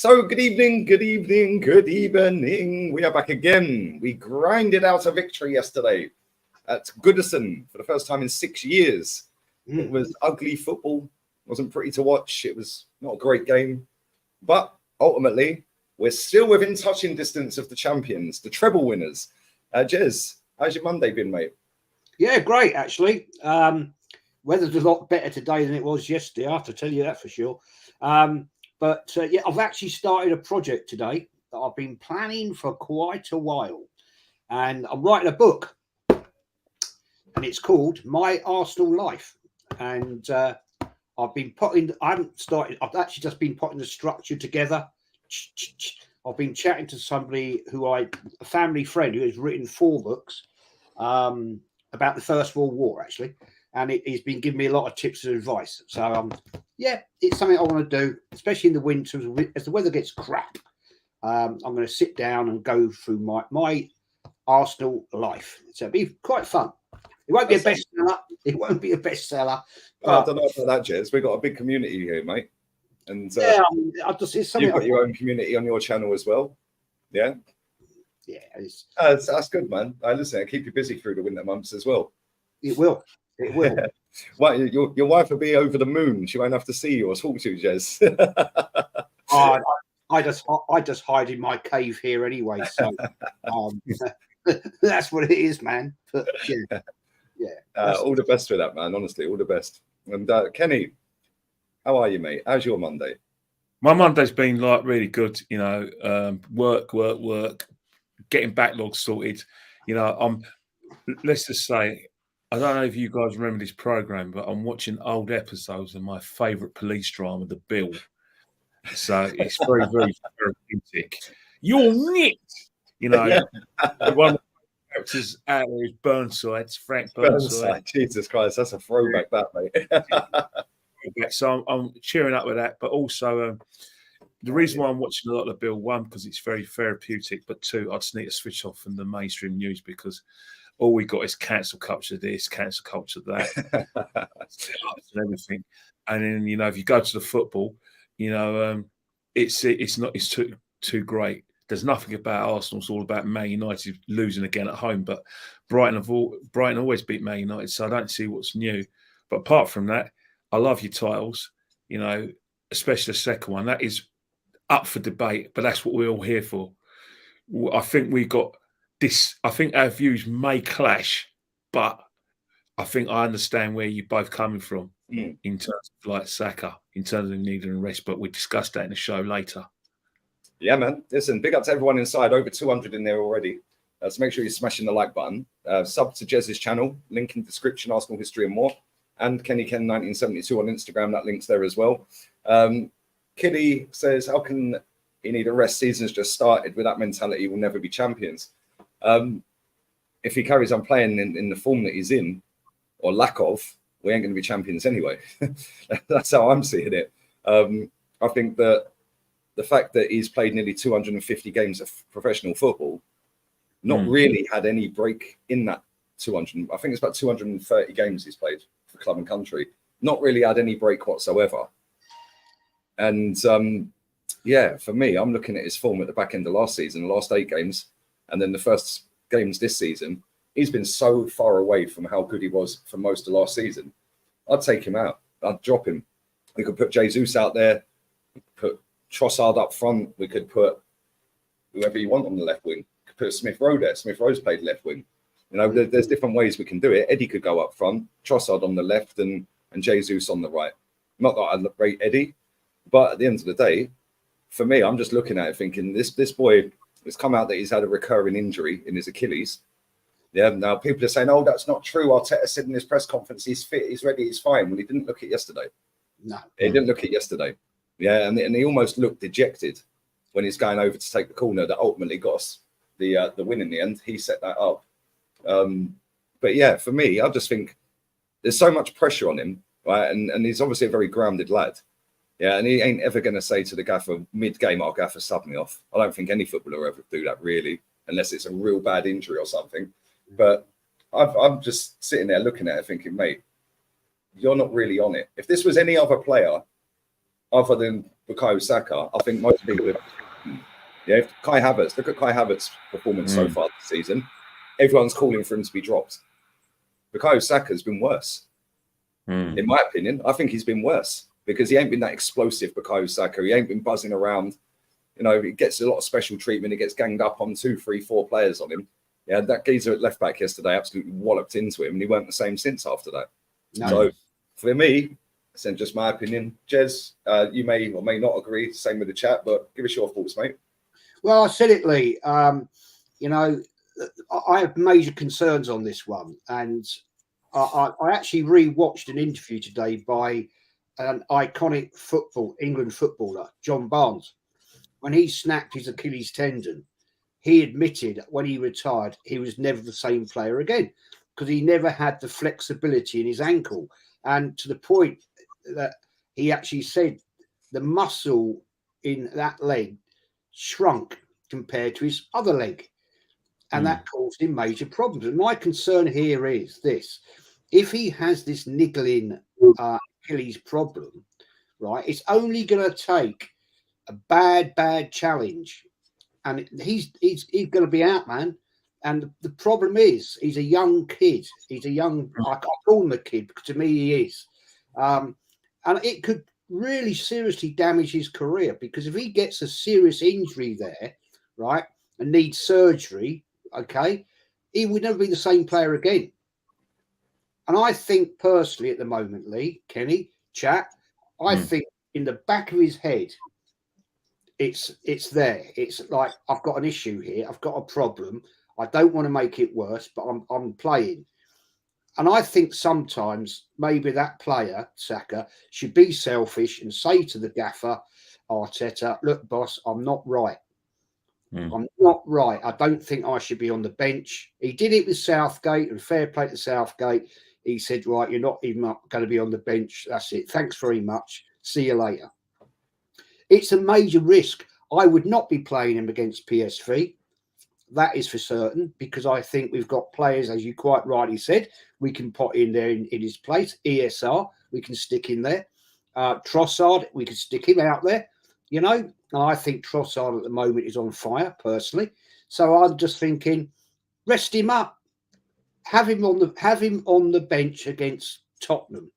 So good evening. We are back again. We grinded out a victory yesterday at Goodison for the first time in 6 years. It was ugly football. It wasn't pretty to watch. It was not a great game. But ultimately, we're still within touching distance of the champions, the treble winners. Jez, how's your Monday been, mate? Yeah, great, actually. Weather's a lot better today than it was yesterday, I have to tell you that for sure. But I've actually started a project today that I've been planning for quite a while. And I'm writing a book. And it's called My Arsenal Life. And I've actually just been putting the structure together. I've been chatting to somebody a family friend who has written 4 books about the First World War, actually. And he's been giving me a lot of tips and advice. So, it's something I want to do, especially in the winter as the weather gets crap. I'm going to sit down and go through my Arsenal life. So it'll be quite fun. It won't be a bestseller. It won't be a bestseller. I don't know about that, Jez. We've got a big community here, mate. And it's something you've got your own community on your channel as well. Yeah? Yeah. That's good, man. Listen, it'll keep you busy through the winter months as well. It will. It will. Well, your wife will be over the moon. She won't have to see you or talk to you, Jez. I just hide in my cave here anyway. So that's what it is, man. But all the best with that, man. Honestly, all the best. And Kenny, how are you, mate? How's your Monday? My Monday's been really good. Work, getting backlogs sorted. Let's just say, I don't know if you guys remember this program, but I'm watching old episodes of my favourite police drama, The Bill. So it's very, very therapeutic. You're nicked, One of the characters out there is Burnside's Frank Burnside. Jesus Christ, that's a throwback, that, mate. So I'm cheering up with that, but also the reason why I'm watching a lot of The Bill, 1, because it's very therapeutic, but 2, I just need to switch off from the mainstream news because all we got is cancel culture this, cancel culture that, and everything. And then if you go to the football, it's too great. There's nothing about Arsenal. It's all about Man United losing again at home. But Brighton always beat Man United, so I don't see what's new. But apart from that, I love your titles. Especially the second one. That is up for debate, but that's what we're all here for. I think we've got this. I think our views may clash, but I think I understand where you're both coming from in terms of like Saka, in terms of needing a rest. But we discussed that in the show later. Yeah, man. Listen, big up to everyone inside. Over 200 in there already. So make sure you're smashing the like button. Sub to JEZ'S channel. Link in the description. Arsenal history and more. And Kenny Ken 1972 on Instagram. That link's there as well. Kitty says, how can he need a rest? Season's just started. With that mentality, we'll never be champions. If he carries on playing in the form that he's in, or lack of, we ain't going to be champions anyway. That's how I'm seeing it. I think that the fact that he's played nearly 250 games of professional football, not really had any break in that 200. I think it's about 230 games he's played for club and country. Not really had any break whatsoever. And for me, I'm looking at his form at the back end of last season, the last 8 games, and then the first games this season. He's been so far away from how good he was for most of last season. I'd take him out. I'd drop him. We could put JEZ'S out there, put Trossard up front. We could put whoever you want on the left wing. We could put Smith Rowe there. Smith Rowe's played left wing. There's different ways we can do it. Eddie could go up front, Trossard on the left, and JEZ'S on the right. Not that I rate Eddie, but at the end of the day, for me, I'm just looking at it thinking this boy has come out that he's had a recurring injury in his Achilles. Yeah, now people are saying, oh, that's not true. Arteta said in his press conference, he's fit, he's ready, he's fine. Well, he didn't look it yesterday. No. He didn't look it yesterday. Yeah, and he almost looked dejected when he's going over to take the corner that ultimately got us the win in the end. He set that up. But yeah, for me, I just think there's so much pressure on him, right? And he's obviously a very grounded lad. Yeah, and he ain't ever going to say to the gaffer mid-game, "I'll gaffer sub me off." I don't think any footballer ever do that, really, unless it's a real bad injury or something. But I'm just sitting there looking at it thinking, mate, you're not really on it. If this was any other player, other than Bukayo Saka, I think most people have. Yeah, if Kai Havertz, look at Kai Havertz's performance so far this season. Everyone's calling for him to be dropped. Bukayo Saka's been worse. In my opinion, I think he's been worse because he ain't been that explosive, Bukayo Saka. He ain't been buzzing around. You know, he gets a lot of special treatment. He gets ganged up on 2, 3, 4 players on him. Yeah, that geezer at left back yesterday absolutely walloped into him, and he weren't the same since after that. No. So for me, it's just my opinion. Jez, you may or may not agree. Same with the chat, but give us your thoughts, mate. Well, I said it, Lee. You know, I have major concerns on this one, and I actually re-watched an interview today by an iconic England footballer, John Barnes. When he snapped his Achilles tendon, he admitted when he retired, he was never the same player again because he never had the flexibility in his ankle. And to the point that he actually said the muscle in that leg shrunk compared to his other leg. And that caused him major problems. And my concern here is this. If he has this niggling Achilles problem, right, it's only going to take a bad challenge. And he's going to be out, man. And the problem is he's a young kid. He's a young, I can't call him a kid because to me he is. And it could really seriously damage his career because if he gets a serious injury there, right, and needs surgery, okay, he would never be the same player again. And I think personally at the moment, Lee, Kenny, chat, I think in the back of his head, it's there. It's like, I've got an issue here. I've got a problem. I don't want to make it worse, but I'm playing. And I think sometimes maybe that player, Saka, should be selfish and say to the gaffer, Arteta, look, boss, I'm not right. I'm not right. I don't think I should be on the bench. He did it with Southgate, and fair play to Southgate. He said, right, you're not even going to be on the bench. That's it. Thanks very much. See you later. It's a major risk. I would not be playing him against PSV. That is for certain, because I think we've got players, as you quite rightly said, we can put in there in his place. ESR, we can stick in there. Trossard, we can stick him out there. You know, and I think Trossard at the moment is on fire, personally. So I'm just thinking, rest him up. Have him on the bench against Tottenham.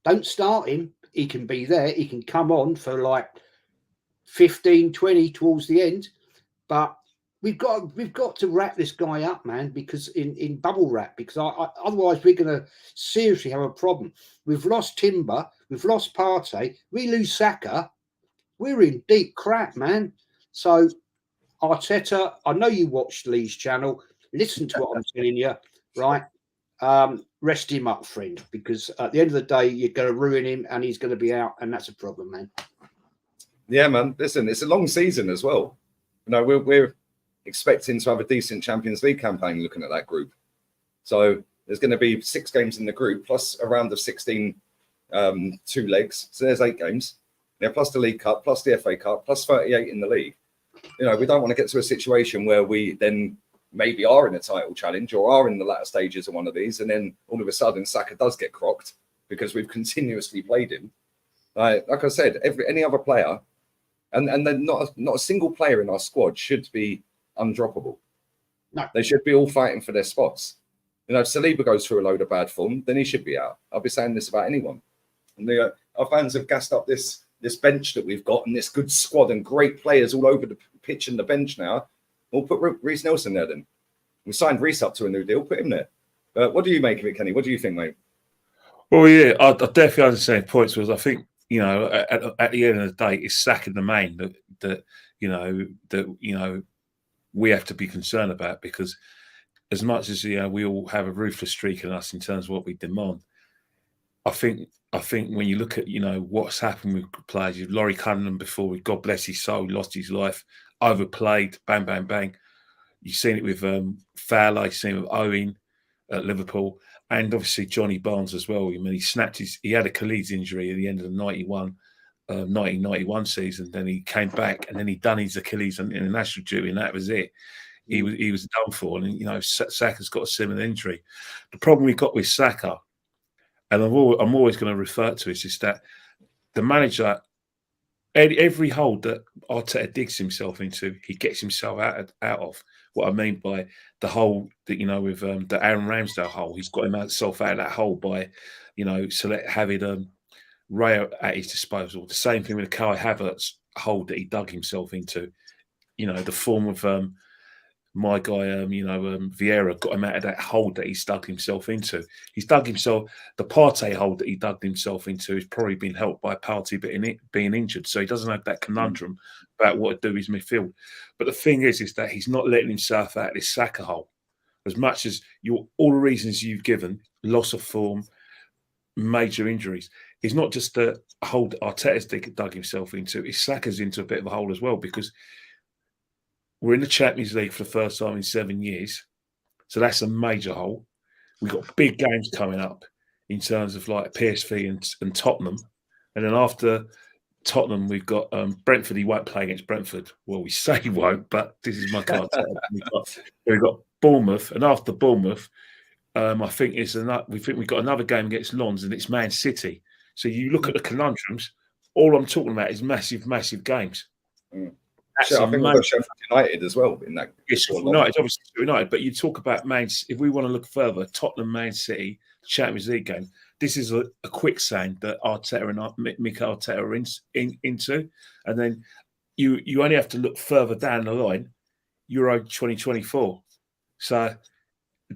Don't start him. He can be there. He can come on for like 15, 20 towards the end. But we've got to wrap this guy up, man, because in bubble wrap, because otherwise we're going to seriously have a problem. We've lost Timber. We've lost Partey. We lose Saka. We're in deep crap, man. So, Arteta, I know you watched Lee's channel. Listen to what I'm telling you, right? Rest him up, friend, because at the end of the day, you're going to ruin him and he's going to be out, and that's a problem, man. Yeah, man. Listen, it's a long season as well. You know, we're expecting to have a decent Champions League campaign looking at that group. So there's going to be 6 games in the group, plus a round of 16, 2 legs. So there's 8 games. Yeah, plus the League Cup, plus the FA Cup, plus 38 in the league. You know, we don't want to get to a situation where we then maybe are in a title challenge or are in the latter stages of one of these, and then all of a sudden Saka does get crocked because we've continuously played him. Like I said, any other player, and then not a single player in our squad should be undroppable. No, they should be all fighting for their spots. You know, if Saliba goes through a load of bad form, then he should be out. I'll be saying this about anyone. And our fans have gassed up this bench that we've got and this good squad and great players all over the pitch and the bench now. We'll put Reece Nelson there then. We signed Reece up to a new deal, put him there. What do you make of it, Kenny? What do you think, mate? Well, yeah, I definitely understand points, because I think, you know, at the end of the day, it's Saka the main that we have to be concerned about, because as much as, you know, we all have a ruthless streak in us in terms of what we demand, I think when you look at, you know, what's happened with players, Laurie Cunningham before, God bless his soul, lost his life, overplayed, bang, bang, bang. You've seen it with Fowler, you've seen it with Owen at Liverpool, and obviously Johnny Barnes as well. I mean, he had a Achilles injury at the end of the 1991 season. Then he came back, and then he done his Achilles in the national duty, and that was it. He was done for. And, you know, Saka's got a similar injury. The problem we got with Saka, and I'm always going to refer to this, is that the manager every hole that Arteta digs himself into, he gets himself out of. What I mean by the hole that, with the Aaron Ramsdale hole, he's got himself out of that hole by, having Raya at his disposal. The same thing with the Kai Havertz hole that he dug himself into. The form of my guy, Vieira got him out of that hole that he's dug himself into. He's dug himself, the Partey hole that he dug himself into has probably been helped by Partey being injured. So he doesn't have that conundrum about what to do with his midfield. But the thing is that he's not letting himself out of this Saka hole. As much as all the reasons you've given, loss of form, major injuries, it's not just the hole that Arteta's dug himself into, it's Saka's into a bit of a hole as well, because we're in the Champions League for the first time in 7 years. So that's a major hole. We've got big games coming up in terms of like PSV and Tottenham. And then after Tottenham, we've got Brentford. He won't play against Brentford. Well, we say he won't, but this is my card. We've got Bournemouth. And after Bournemouth, I think we've got another game against Lens, and it's Man City. So you look at the conundrums, all I'm talking about is massive, massive games. Mm. I think we've got Sheffield United as well in that. Yes, United, obviously United, but you talk about if we want to look further, Tottenham, Man City, Champions League game. This is a quicksand that Arteta and Mikel Arteta are into, and then you only have to look further down the line, Euro 2024. So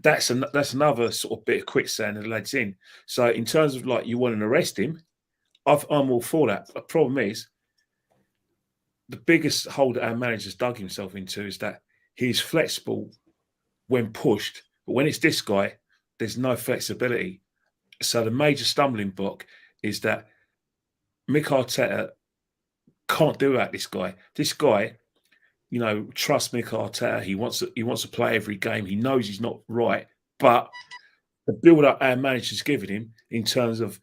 that's another sort of bit of quicksand that lads in. So in terms of like you want to arrest him, I'm all for that. The problem is, the biggest hole that our manager's dug himself into is that he's flexible when pushed, but when it's this guy, there's no flexibility. So the major stumbling block is that Mikel Arteta can't do that. This guy, trusts Mikel Arteta. He wants to play every game. He knows he's not right, but the build-up our manager's giving him in terms of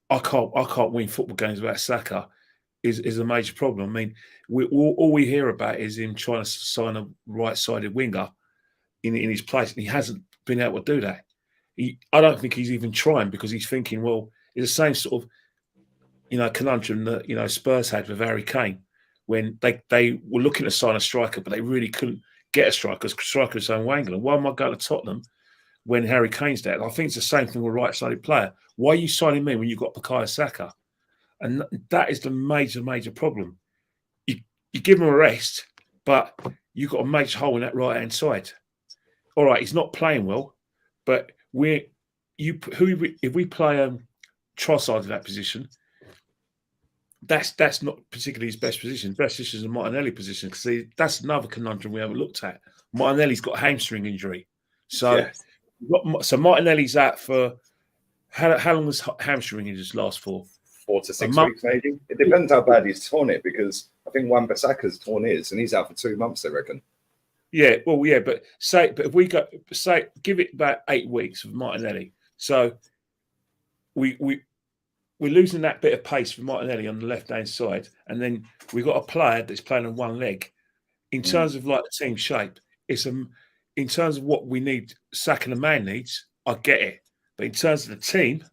I can't win football games without Saka is a major problem. I mean, all we hear about is him trying to sign a right-sided winger in his place, and he hasn't been able to do that. I don't think he's even trying, because he's thinking, well, it's the same sort of, conundrum that, Spurs had with Harry Kane when they were looking to sign a striker, but they really couldn't get a striker because striker is own England. Why am I going to Tottenham when Harry Kane's there? I think it's the same thing with a right-sided player. Why are you signing me when you've got Bukayo Saka? And that is the major, major problem. You give him a rest, but you've got a major hole in that right-hand side. All right, he's not playing well, but if we play Trossard in that position, that's not particularly his best position. His best position is a Martinelli position, because that's another conundrum we haven't looked at. Martinelli's got a hamstring injury, so Martinelli's out for how long was hamstring injuries last for? 4 to 6 weeks, maybe. It depends how bad he's torn it, because I think Wan-Bissaka's torn his, and he's out for 2 months, I reckon. Yeah, well, yeah, but if we give it about 8 weeks of Martinelli, so we're losing that bit of pace for Martinelli on the left-hand side, and then we've got a player that's playing on one leg. In terms of like the team shape, in terms of what we need, Saka and the man needs, I get it. But in terms of the team,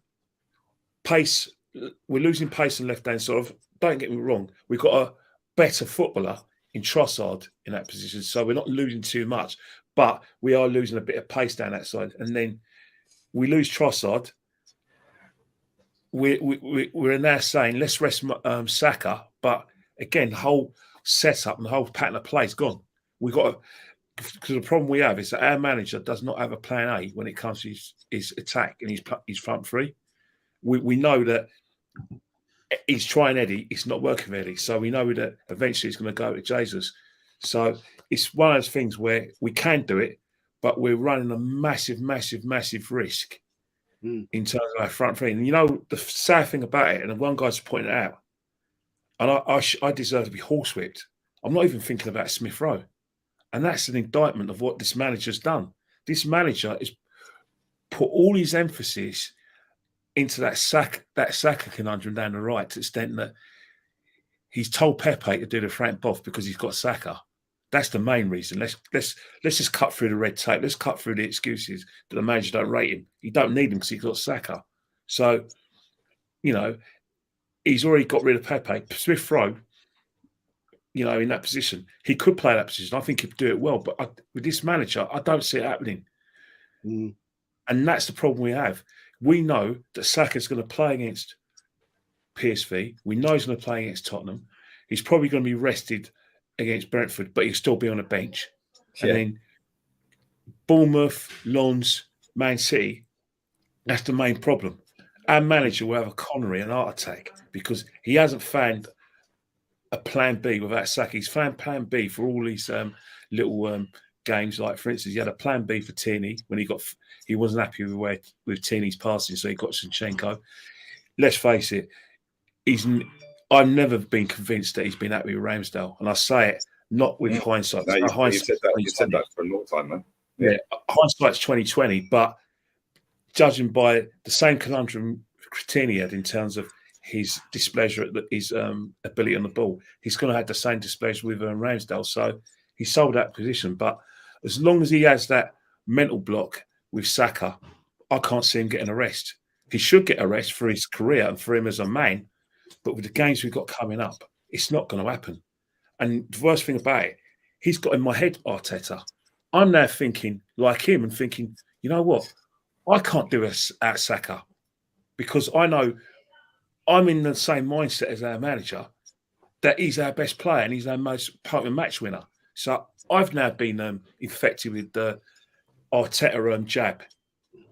pace, we're losing pace on left-hand side. Don't get me wrong, we've got a better footballer in Trossard in that position, so we're not losing too much, but we are losing a bit of pace down that side. And then we lose Trossard. We're now saying let's rest Saka, but again, the whole setup and the whole pattern of play is gone. Because the problem we have is that our manager does not have a plan A when it comes to his attack and his front three. We know that he's trying Eddie, it's not working for Eddie, so we know that eventually he's going to go to JEZ'S. So it's one of those things where we can do it, but we're running a massive, massive, massive risk in terms of our front three. And the sad thing about it, and one guy's pointed it out, and I deserve to be horsewhipped. I'm not even thinking about Smith Rowe. And that's an indictment of what this manager's done. This manager has put all his emphasis into that Saka conundrum down the right, to the extent that he's told Pepe to do the Frank Boff because he's got Saka. That's the main reason. Let's just cut through the red tape. Let's cut through the excuses that the manager don't rate him. He don't need him because he's got Saka. So, he's already got rid of Pepe. Smith Rowe, you know, in that position, he could play that position. I think he'd do it well. But with this manager, I don't see it happening. Mm. And that's the problem we have. We know that Saka's going to play against PSV. We know he's going to play against Tottenham. He's probably going to be rested against Brentford, but he'll still be on the bench. Yeah. And then Bournemouth, Lens, Man City, that's the main problem. Our manager will have a coronary, an heart attack, because he hasn't found a plan B without Saka. He's found plan B for all these little games. Like, for instance, he had a plan B for Tierney when he wasn't happy with Tierney's passing, so he got Zinchenko. Let's face it, I've never been convinced that he's been happy with Ramsdale, and I say it not with hindsight. No, you said that for a long time, man. Yeah, hindsight's 2020, but judging by the same conundrum Tierney had in terms of his displeasure at his ability on the ball, he's going to have the same displeasure with Ramsdale. So he sold that position. But as long as he has that mental block with Saka, I can't see him getting a rest. He should get a rest for his career and for him as a man. But with the games we've got coming up, it's not going to happen. And the worst thing about it, he's got in my head Arteta. I'm now thinking like him and thinking, you know what? I can't do it at Saka because I know I'm in the same mindset as our manager, that he's our best player and he's our most potent match winner. So I've now been infected with the Arteta jab,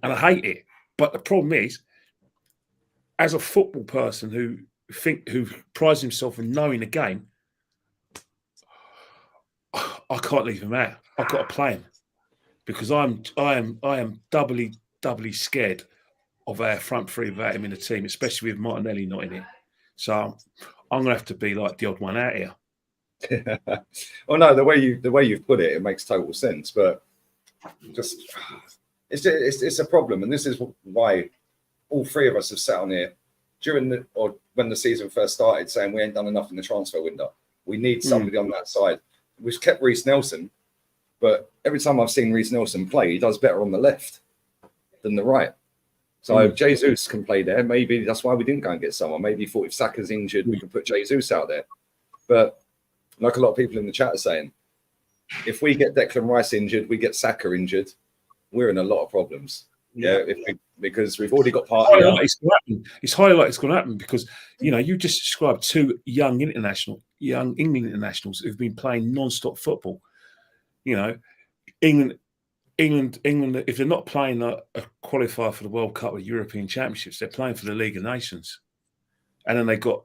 and I hate it. But the problem is, as a football person who prides himself in knowing the game, I can't leave him out. I've got to play him because I am doubly scared of our front three without him in the team, especially with Martinelli not in it. So I'm going to have to be like the odd one out here. Well, no, the way you've put it, it makes total sense. But just it's a problem, and this is why all three of us have sat on here when the season first started, saying we ain't done enough in the transfer window. We need somebody on that side. We've kept Reece Nelson, but every time I've seen Reece Nelson play, he does better on the left than the right. So if JEZ'S can play there, maybe that's why we didn't go and get someone. Maybe he thought if Saka's injured, we can put JEZ'S out there. But like a lot of people in the chat are saying, if we get Declan Rice injured, we get Saka injured, we're in a lot of problems. Yeah, because we've already got part. It's highly likely it's going to happen because you just described two young England internationals who've been playing non-stop football. England, if they're not playing a qualifier for the World Cup or European Championships, they're playing for the League of Nations. And then they got,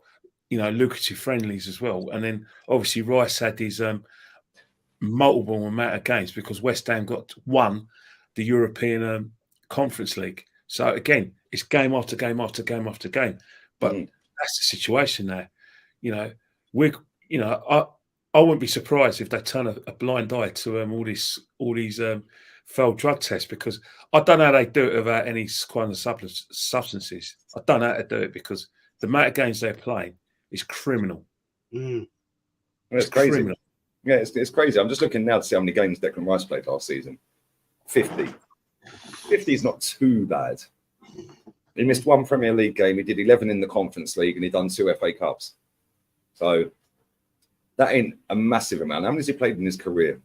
lucrative friendlies as well. And then obviously Rice had his multiple amount of games because West Ham won the European Conference League. So again, it's game after game after game after game. But that's the situation there. I wouldn't be surprised if they turn a blind eye to all these failed drug tests, because I don't know how they do it without any kind of substances. I don't know how to do it because the amount of games they're playing is criminal. It's crazy. Criminal. Yeah, it's crazy. I'm just looking now to see how many games Declan Rice played last season. 50. 50 is not too bad. He missed one Premier League game. He did 11 in the Conference League, and he done 2 FA Cups. So that ain't a massive amount. How many has he played in his career?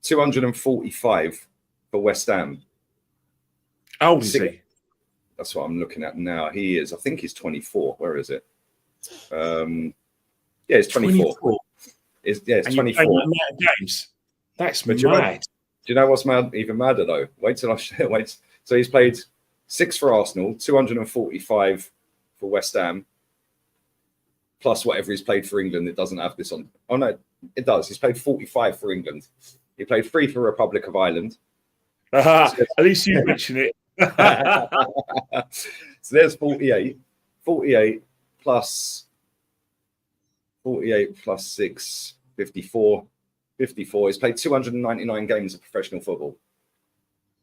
245 for West Ham. How old is he? That's what I'm looking at now. I think he's 24. Where is it? It's 24. 24. It's 24. Games. That's mad. Do you know what's even madder though? Wait till I share. Wait. So he's played 6 for Arsenal, 245 for West Ham, plus whatever he's played for England. It doesn't have this on. Oh no, it does. He's played 45 for England. He played 3 for Republic of Ireland. At least you mention it. So there's 48. 48 plus 6, 54. 54. He's played 299 games of professional football.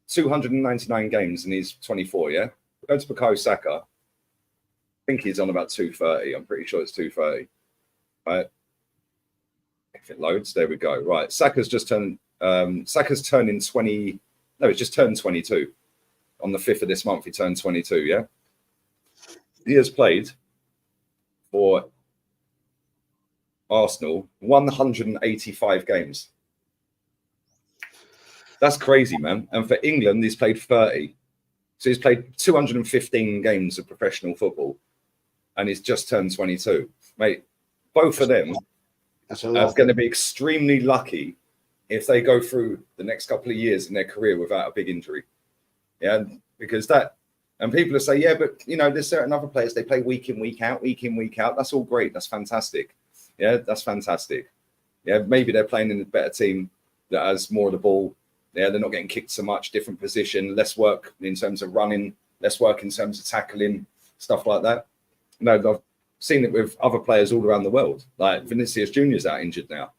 299 games, and he's 24, yeah? Go to Bukayo Saka. I think he's on about 230. I'm pretty sure it's 230. Right. If it loads, there we go. Right. Saka's turning 20. No, it's just turned 22. On the 5th of this month, he turned 22, yeah? He has played for Arsenal, 185 games. That's crazy, man. And for England, he's played 30. So he's played 215 games of professional football, and he's just turned 22. Mate, both of them are going to be extremely lucky if they go through the next couple of years in their career without a big injury. Yeah, because that, and people will say, yeah, but you know, there's certain other players, they play week in, week out, week in, week out. That's all great. That's fantastic. Yeah, that's fantastic. Yeah, maybe they're playing in a better team that has more of the ball. Yeah, they're not getting kicked so much, different position, less work in terms of running, less work in terms of tackling, stuff like that. No, I've seen it with other players all around the world. Like Vinicius Junior is out injured now.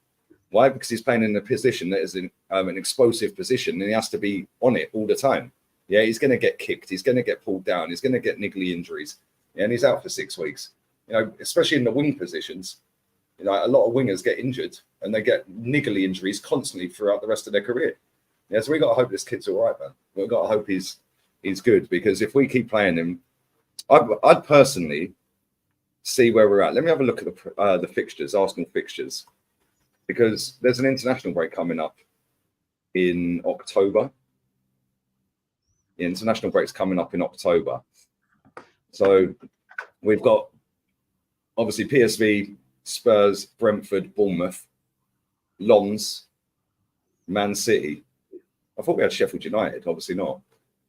Why? Because he's playing in a position that is an explosive position, and he has to be on it all the time. Yeah, he's going to get kicked. He's going to get pulled down. He's going to get niggly injuries. Yeah, and he's out for 6 weeks. You know, especially in the wing positions. You know, a lot of wingers get injured, and they get niggly injuries constantly throughout the rest of their career. Yeah, so we got to hope this kid's all right, man. We've got to hope he's good, because if we keep playing him, I'd personally see where we're at. Let me have a look at the fixtures, Arsenal fixtures, because there's an international break coming up in October. The international break's coming up in October. So we've got obviously PSV, Spurs, Brentford, Bournemouth, Lens, Man City. I thought we had Sheffield United, obviously not.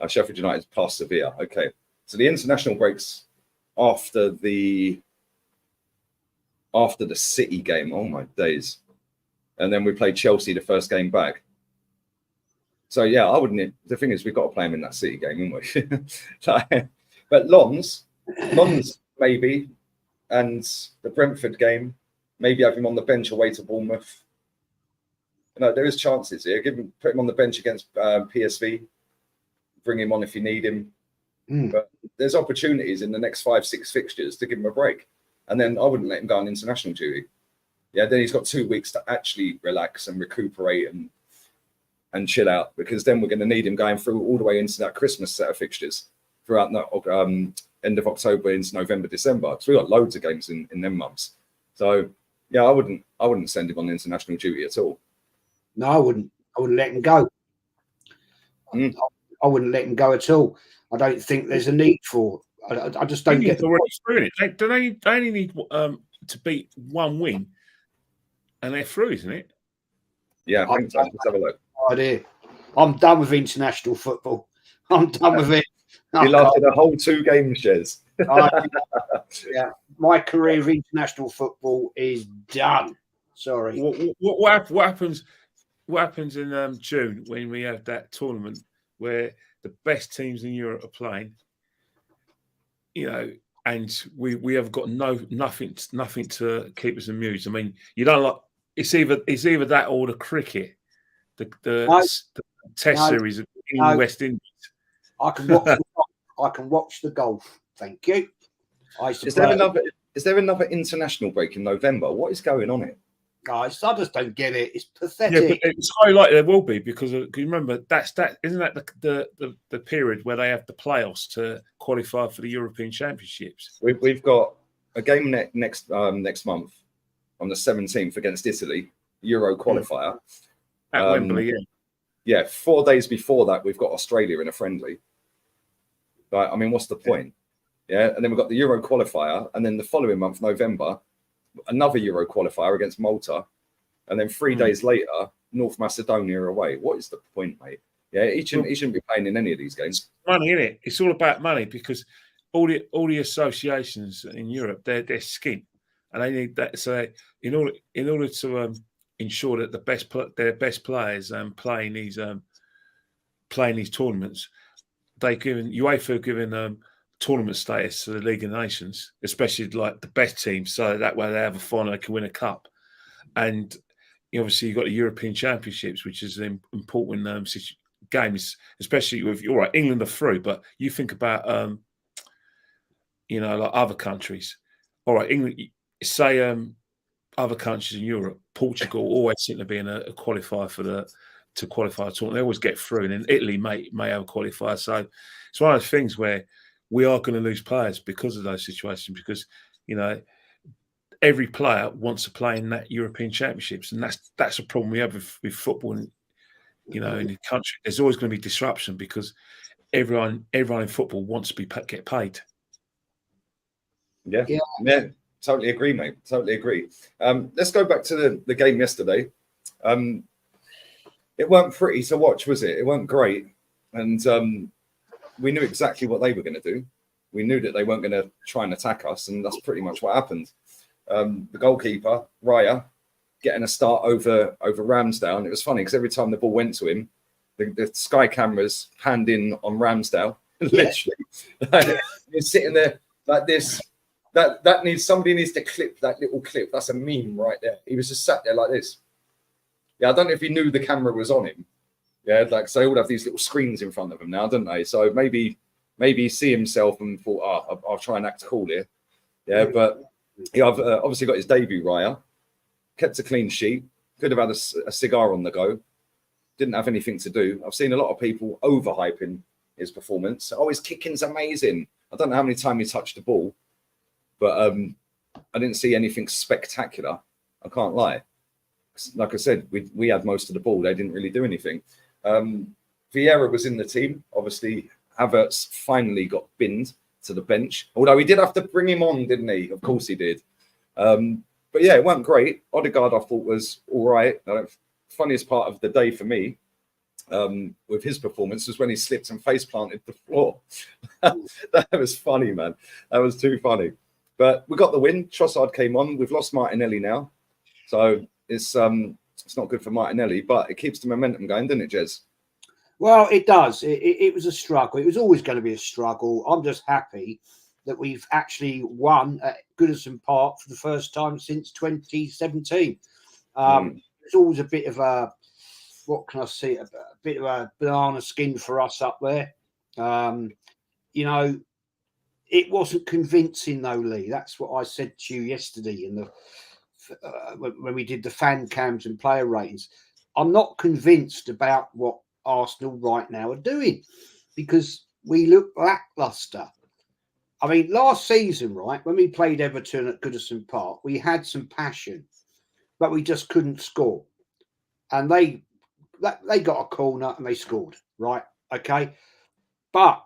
Sheffield United past Sevilla. Okay. So the international breaks after the City game. Oh my days. And then we play Chelsea the first game back. So yeah, I wouldn't. The thing is, we've got to play him in that City game, haven't we? But Lens maybe, and the Brentford game, maybe have him on the bench away to Bournemouth. No, there is chances here. Put him on the bench against PSV. Bring him on if you need him. But there's opportunities in the next 5-6 fixtures to give him a break, and then I wouldn't let him go on international duty. Yeah, then he's got 2 weeks to actually relax and recuperate and chill out, because then we're going to need him going through all the way into that Christmas set of fixtures throughout the end of October into November, December. Because we've got loads of games in them months. So yeah, I wouldn't send him on international duty at all. No, I wouldn't. I wouldn't let him go. I wouldn't let him go at all. I don't think there's a need for. I just don't get. Already through it. They only need to beat one win, and they're through, isn't it? Yeah, I think so. Let's have a look. Idea. I'm done with international football. I'm done with it. You lasted a whole 2 games, Jez. Yeah, my career of international football is done. Sorry. What happens? What happens in June when we have that tournament where the best teams in Europe are playing? You know, and we have got nothing to keep us amused. I mean, you don't like it's either that or the cricket, the Test series in West Indies. I can watch the golf. Thank you. Is there another international break in November? What is going on here? Guys, I just don't get it. It's pathetic. Yeah, but it's highly likely there will be, because remember isn't that the period where they have the playoffs to qualify for the European Championships? We've got a game next month on the 17th against Italy, Euro qualifier At Wembley. Yeah, 4 days before that we've got Australia in a friendly. Right, I mean, what's the point? Yeah, and then we've got the Euro qualifier, and then the following month, November, another Euro qualifier against Malta, and then 3 days later, North Macedonia away. What is the point, mate? Yeah, he shouldn't be playing in any of these games. Money, isn't it? It's all about money, because all the associations in Europe, they're skint, and they need that. So in order to ensure that their best players playing these tournaments, UEFA giving tournament status to the League of Nations, especially like the best teams, so that way they have a final, they can win a cup. And obviously you've got the European Championships, which is an important games, especially with England are through, but you think about like other countries. All right, England, say other countries in Europe, Portugal always seem to be in a qualifier to qualify a tournament. They always get through, and then Italy may have a qualifier. So it's one of those things where we are going to lose players because of those situations, because every player wants to play in that European Championships, and that's a problem we have with football. And in the country, there's always going to be disruption because everyone in football wants to get paid. Yeah. Totally agree, mate. Totally agree. Let's go back to the game yesterday. It weren't pretty to watch, was it? It weren't great, and we knew exactly what they were going to do. We knew that they weren't going to try and attack us, and that's pretty much what happened. The goalkeeper, Raya, getting a start over Ramsdale, and it was funny because every time the ball went to him, the Sky cameras panned in on Ramsdale. Literally, he's sitting there like this. Somebody needs to clip that little clip. That's a meme right there. He was just sat there like this. Yeah, I don't know if he knew the camera was on him. Yeah, like so they all have these little screens in front of them now, don't they? So maybe he see himself and thought, I'll try and act cool here. Yeah, but I've obviously got his debut, Raya. Kept a clean sheet. Could have had a cigar on the go. Didn't have anything to do. I've seen a lot of people overhyping his performance. Oh, his kicking's amazing. I don't know how many times he touched the ball, but I didn't see anything spectacular. I can't lie. Like I said, we had most of the ball. They didn't really do anything. Vieira was in the team. Obviously, Havertz finally got binned to the bench. Although he did have to bring him on, didn't he? Of course he did. But yeah, it wasn't great. Odegaard, I thought, was all right. Funniest part of the day for me with his performance was when he slipped and face planted the floor. That was funny, man. That was too funny. But we got the win. Trossard came on. We've lost Martinelli now. So it's not good for Martinelli, but it keeps the momentum going, doesn't it, Jez? Well, it does. It was a struggle. It was always going to be a struggle. I'm just happy that we've actually won at Goodison Park for the first time since 2017. It's always a bit of a, what can I say, a bit of a banana skin for us up there. It wasn't convincing though, Lee. That's what I said to you yesterday in the when we did the fan cams and player ratings. I'm not convinced about what Arsenal right now are doing because we look lackluster. I mean, last season, right, when we played Everton at Goodison Park, we had some passion, but we just couldn't score. And they got a corner and they scored, right? Okay. But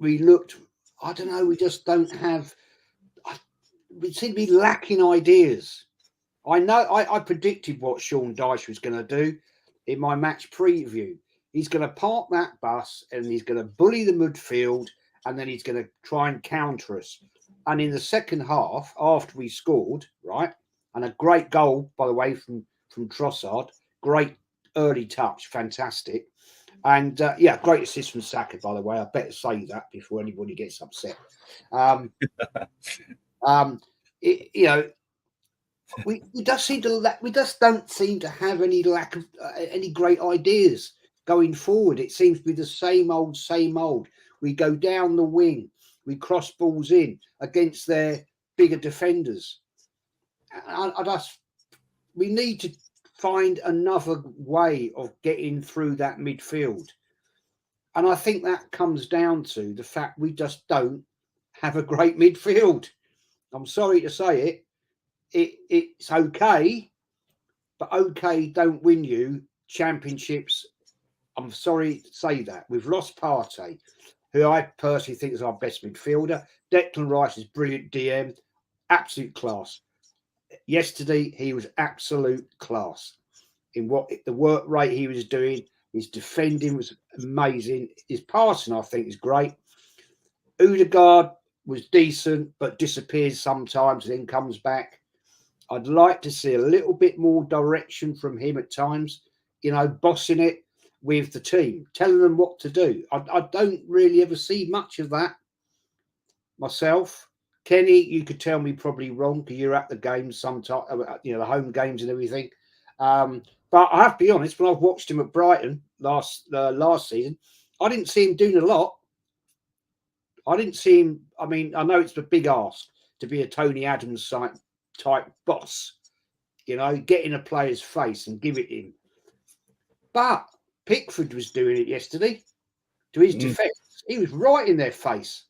we looked, I don't know, we just don't have, we seem to be lacking ideas. I know I predicted what Sean Dyche was going to do in my match preview. He's going to park that bus and he's going to bully the midfield and then he's going to try and counter us. And in the second half, after we scored, right, and a great goal, by the way, from Trossard, great early touch, fantastic. And, great assist from Saka, by the way. I better say that before anybody gets upset. We just don't seem to have any lack of any great ideas going forward. It seems to be the same old, same old. We go down the wing, we cross balls in against their bigger defenders. We need to find another way of getting through that midfield. And I think that comes down to the fact we just don't have a great midfield. I'm sorry to say it. It's okay, but okay don't win you championships. I'm sorry to say that. We've lost Partey, who I personally think is our best midfielder. Declan Rice is brilliant DM, absolute class. Yesterday, he was absolute class in what the work rate he was doing. His defending was amazing. His passing, I think, is great. Odegaard was decent, but disappears sometimes, then comes back. I'd like to see a little bit more direction from him at times, bossing it with the team, telling them what to do. I don't really ever see much of that myself. Kenny, you could tell me probably wrong because you're at the games sometimes, the home games and everything. But I have to be honest, when I've watched him at Brighton last season, I didn't see him doing a lot. I didn't see him. I mean, I know it's a big ask to be a Tony Adams type boss, get in a player's face and give it him. But Pickford was doing it yesterday. To his defence, he was right in their face.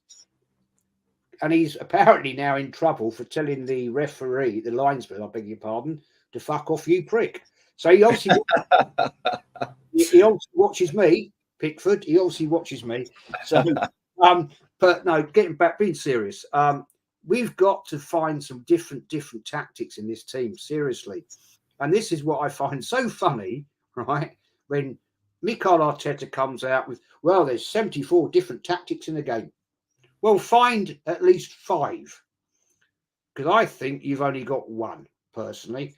and he's apparently now in trouble for telling the referee, the linesman, I beg your pardon, to fuck off, you prick. So he obviously he obviously watches me, Pickford. He obviously watches me. So, but no, getting back, being serious. We've got to find some different tactics in this team, seriously. And this is what I find so funny, right? When Mikel Arteta comes out with, well, there's 74 different tactics in the game. Well, find at least 5, because I think you've only got one, personally.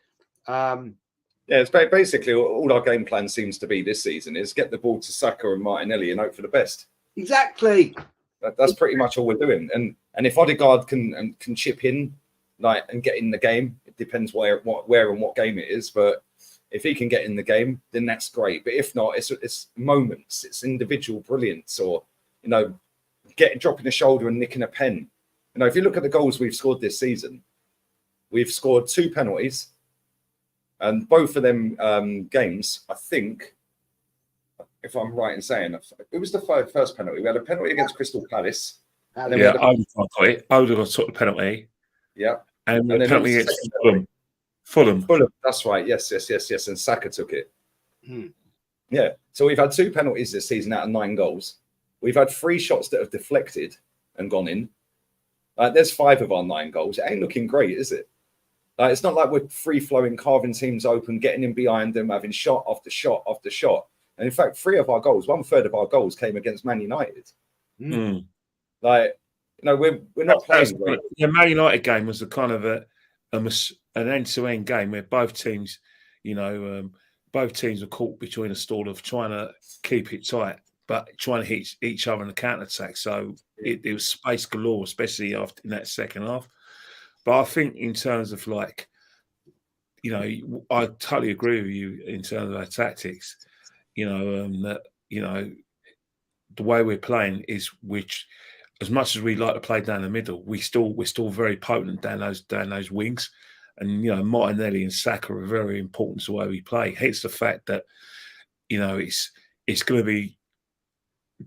Yeah, it's basically all our game plan seems to be this season is get the ball to Saka and Martinelli and hope for the best. Exactly. That's pretty much all we're doing. And if Odegaard can chip in, like, and get in the game, it depends where and what game it is. But if he can get in the game, then that's great. But if not, it's moments, it's individual brilliance, or dropping a shoulder and nicking a pen. If you look at the goals we've scored this season, we've scored 2 penalties. And both of them games, I think, if I'm right in saying, it was the first penalty. We had a penalty against Crystal Palace. Odegaard took the penalty. Yeah. And the penalty against Fulham. That's right. Yes. And Saka took it. Yeah. So we've had 2 penalties this season out of 9 goals. We've had 3 shots that have deflected and gone in. There's 5 of our 9 goals. It ain't looking great, is it? It's not like we're free-flowing, carving teams open, getting in behind them, having shot after shot after shot. And in fact, 3 of our goals, 1/3 of our goals came against Man United. Mm. We're not playing great. The Man United game was a kind of an end-to-end game where both teams, both teams were caught between a stall of trying to keep it tight, but trying to hit each other in the counter-attack. So it was space galore, especially in that second half. But I think in terms of I totally agree with you in terms of our tactics. The way we're playing is as much as we like to play down the middle, we're still very potent down those wings, and Martinelli and Saka are very important to the way we play. Hence the fact that it's going to be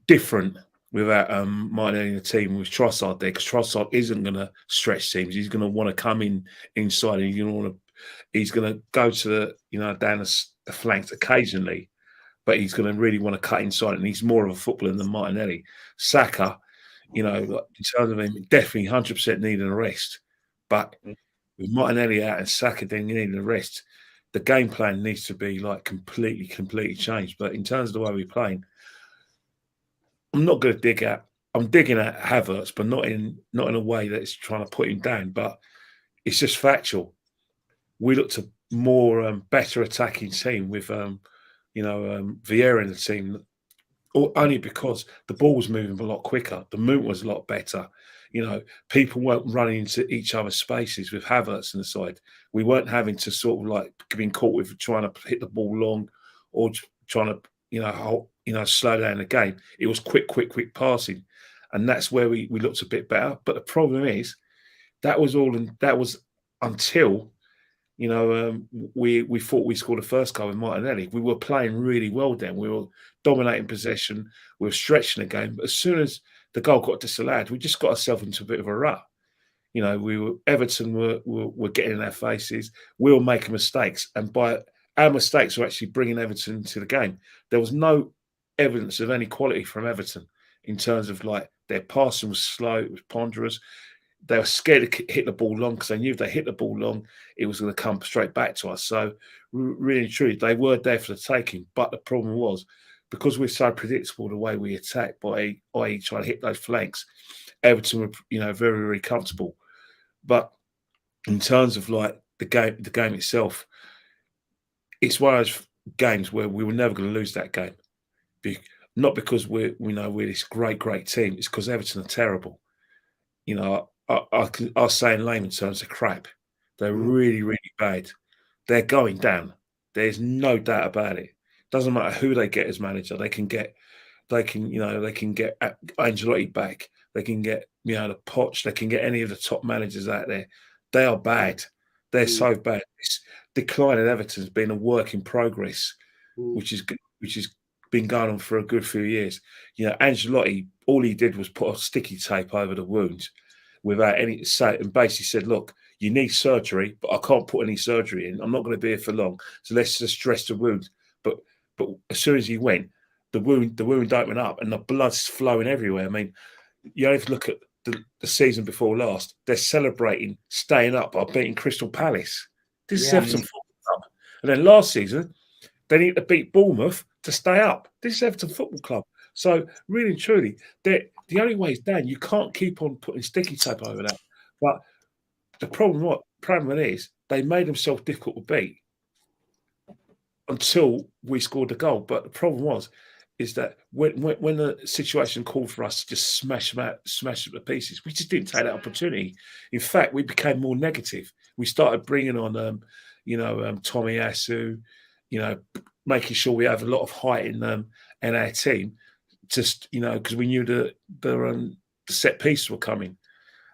different without Martinelli in the team with Trossard there, because Trossard isn't going to stretch teams. He's going to want to come inside, and he's going to go to down the flanks occasionally, but he's going to really want to cut inside, and he's more of a footballer than Martinelli. Saka, in terms of him, definitely 100% needing a rest, but with Martinelli out and Saka then needing a rest, the game plan needs to be completely changed. But in terms of the way we're playing, I'm not going to dig at. I'm digging at Havertz, but not in a way that's trying to put him down. But it's just factual. We looked a more better attacking team with Vieira in the team, only because the ball was moving a lot quicker. The movement was a lot better. People weren't running into each other's spaces with Havertz on the side. We weren't having to sort of being caught with trying to hit the ball long or trying to slow down the game. It was quick passing, and that's where we looked a bit better. But the problem is that was until we thought we scored the first goal with Martinelli. We were playing really well then. We were dominating possession. We were stretching the game. But as soon as the goal got disallowed, we just got ourselves into a bit of a rut. Everton were getting in our faces. We were making mistakes, and by our mistakes were actually bringing Everton into the game. There was no evidence of any quality from Everton in terms of their passing was slow, it was ponderous. They were scared to hit the ball long because they knew if they hit the ball long, it was going to come straight back to us. So really and truly, they were there for the taking. But the problem was, because we're so predictable the way we attack by i.e. trying to hit those flanks, Everton were very, very comfortable. But in terms of the game itself, it's one of those games where we were never going to lose that game. Not because we're this great team. It's because Everton are terrible. I'll say in layman terms, they're crap. They're really, really bad. They're going down. There's no doubt about it. Doesn't matter who they get as manager. They can get Ancelotti back. They can get the Poch. They can get any of the top managers out there. They are bad. They're so bad. This decline at Everton has been a work in progress, which has been going on for a good few years. Ancelotti, all he did was put a sticky tape over the wounds, without any say, and basically said, "Look, you need surgery, but I can't put any surgery in. I'm not going to be here for long, so let's just dress the wound." But as soon as he went, the wound opened up, and the blood's flowing everywhere. I mean, you only have to look at the season before last. They're celebrating staying up by beating Crystal Palace. This is Everton Football Club, and then last season they need to beat Bournemouth to stay up. This is Everton Football Club. So really and truly, the only way is, Dan, you can't keep on putting sticky tape over that. But the problem is they made themselves difficult to beat until we scored the goal. But the problem is that when the situation called for us to just smash them to pieces, we just didn't take that opportunity. In fact, we became more negative. We started bringing on, Tommy Asu, making sure we have a lot of height in our team, just because we knew the set pieces were coming,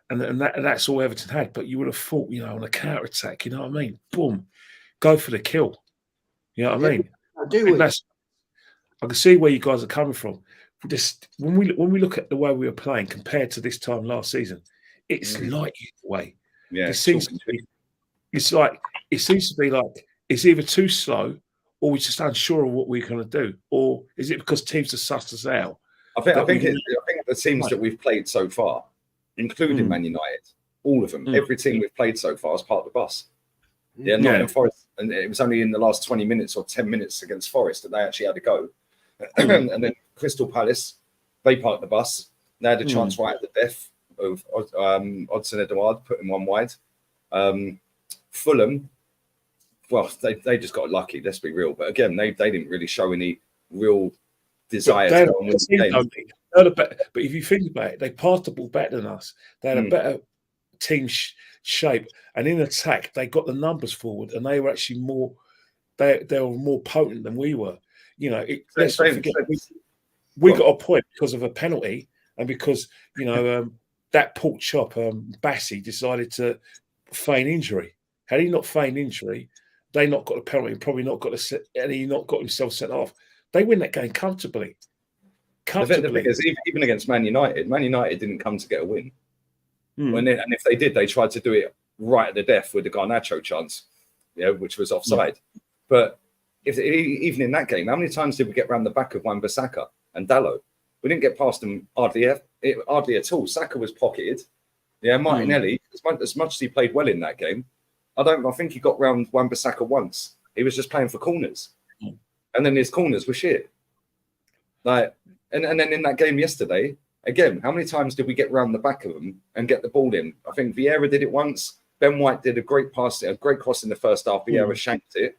and that's all Everton had. But you would have thought, on a counter attack, you know what I mean? Boom, go for the kill. You know what I mean? I can see where you guys are coming from. Just when we look at the way we were playing compared to this time last season, it's like the way. Yeah, it seems to be like it's either too slow, or we're just unsure of what we're going to do, or is it because teams have sussed us out? I think the teams that we've played so far, including Man United, all of them, every team we've played so far is part of the bus. Yeah, Nottingham Forest, and it was only in the last 20 minutes or 10 minutes against Forest that they actually had to go. And then Crystal Palace, they parked the bus. They had a chance right at the death of Odsonne Edouard, putting one wide. Fulham, well, they just got lucky, let's be real. But again, they didn't really show any real desire to go and win the game. But if you think about it, they passed the ball better than us. They had a better team shape, and in attack, they got the numbers forward, and they were actually more. They were more potent than we were. Let's not forget, we got a point because of a penalty, and because that pork chop Bassi decided to feign injury. Had he not feigned injury, they not got a penalty, and probably not got and he not got himself sent off. They win that game comfortably. The thing is, even against Man United didn't come to get a win. And if they did, they tried to do it right at the death with the Garnacho chance, which was offside. But even in that game, how many times did we get around the back of Wan-Bissaka and Dalot? We didn't get past them hardly at all. Saka was pocketed. Yeah, Martinelli, as much as he played well in that game, I think he got round Wan-Bissaka once. He was just playing for corners, and then his corners were shit. And then in that game yesterday, again, how many times did we get round the back of them and get the ball in? I think Vieira did it once. Ben White did a great pass, a great cross in the first half. Vieira shanked it.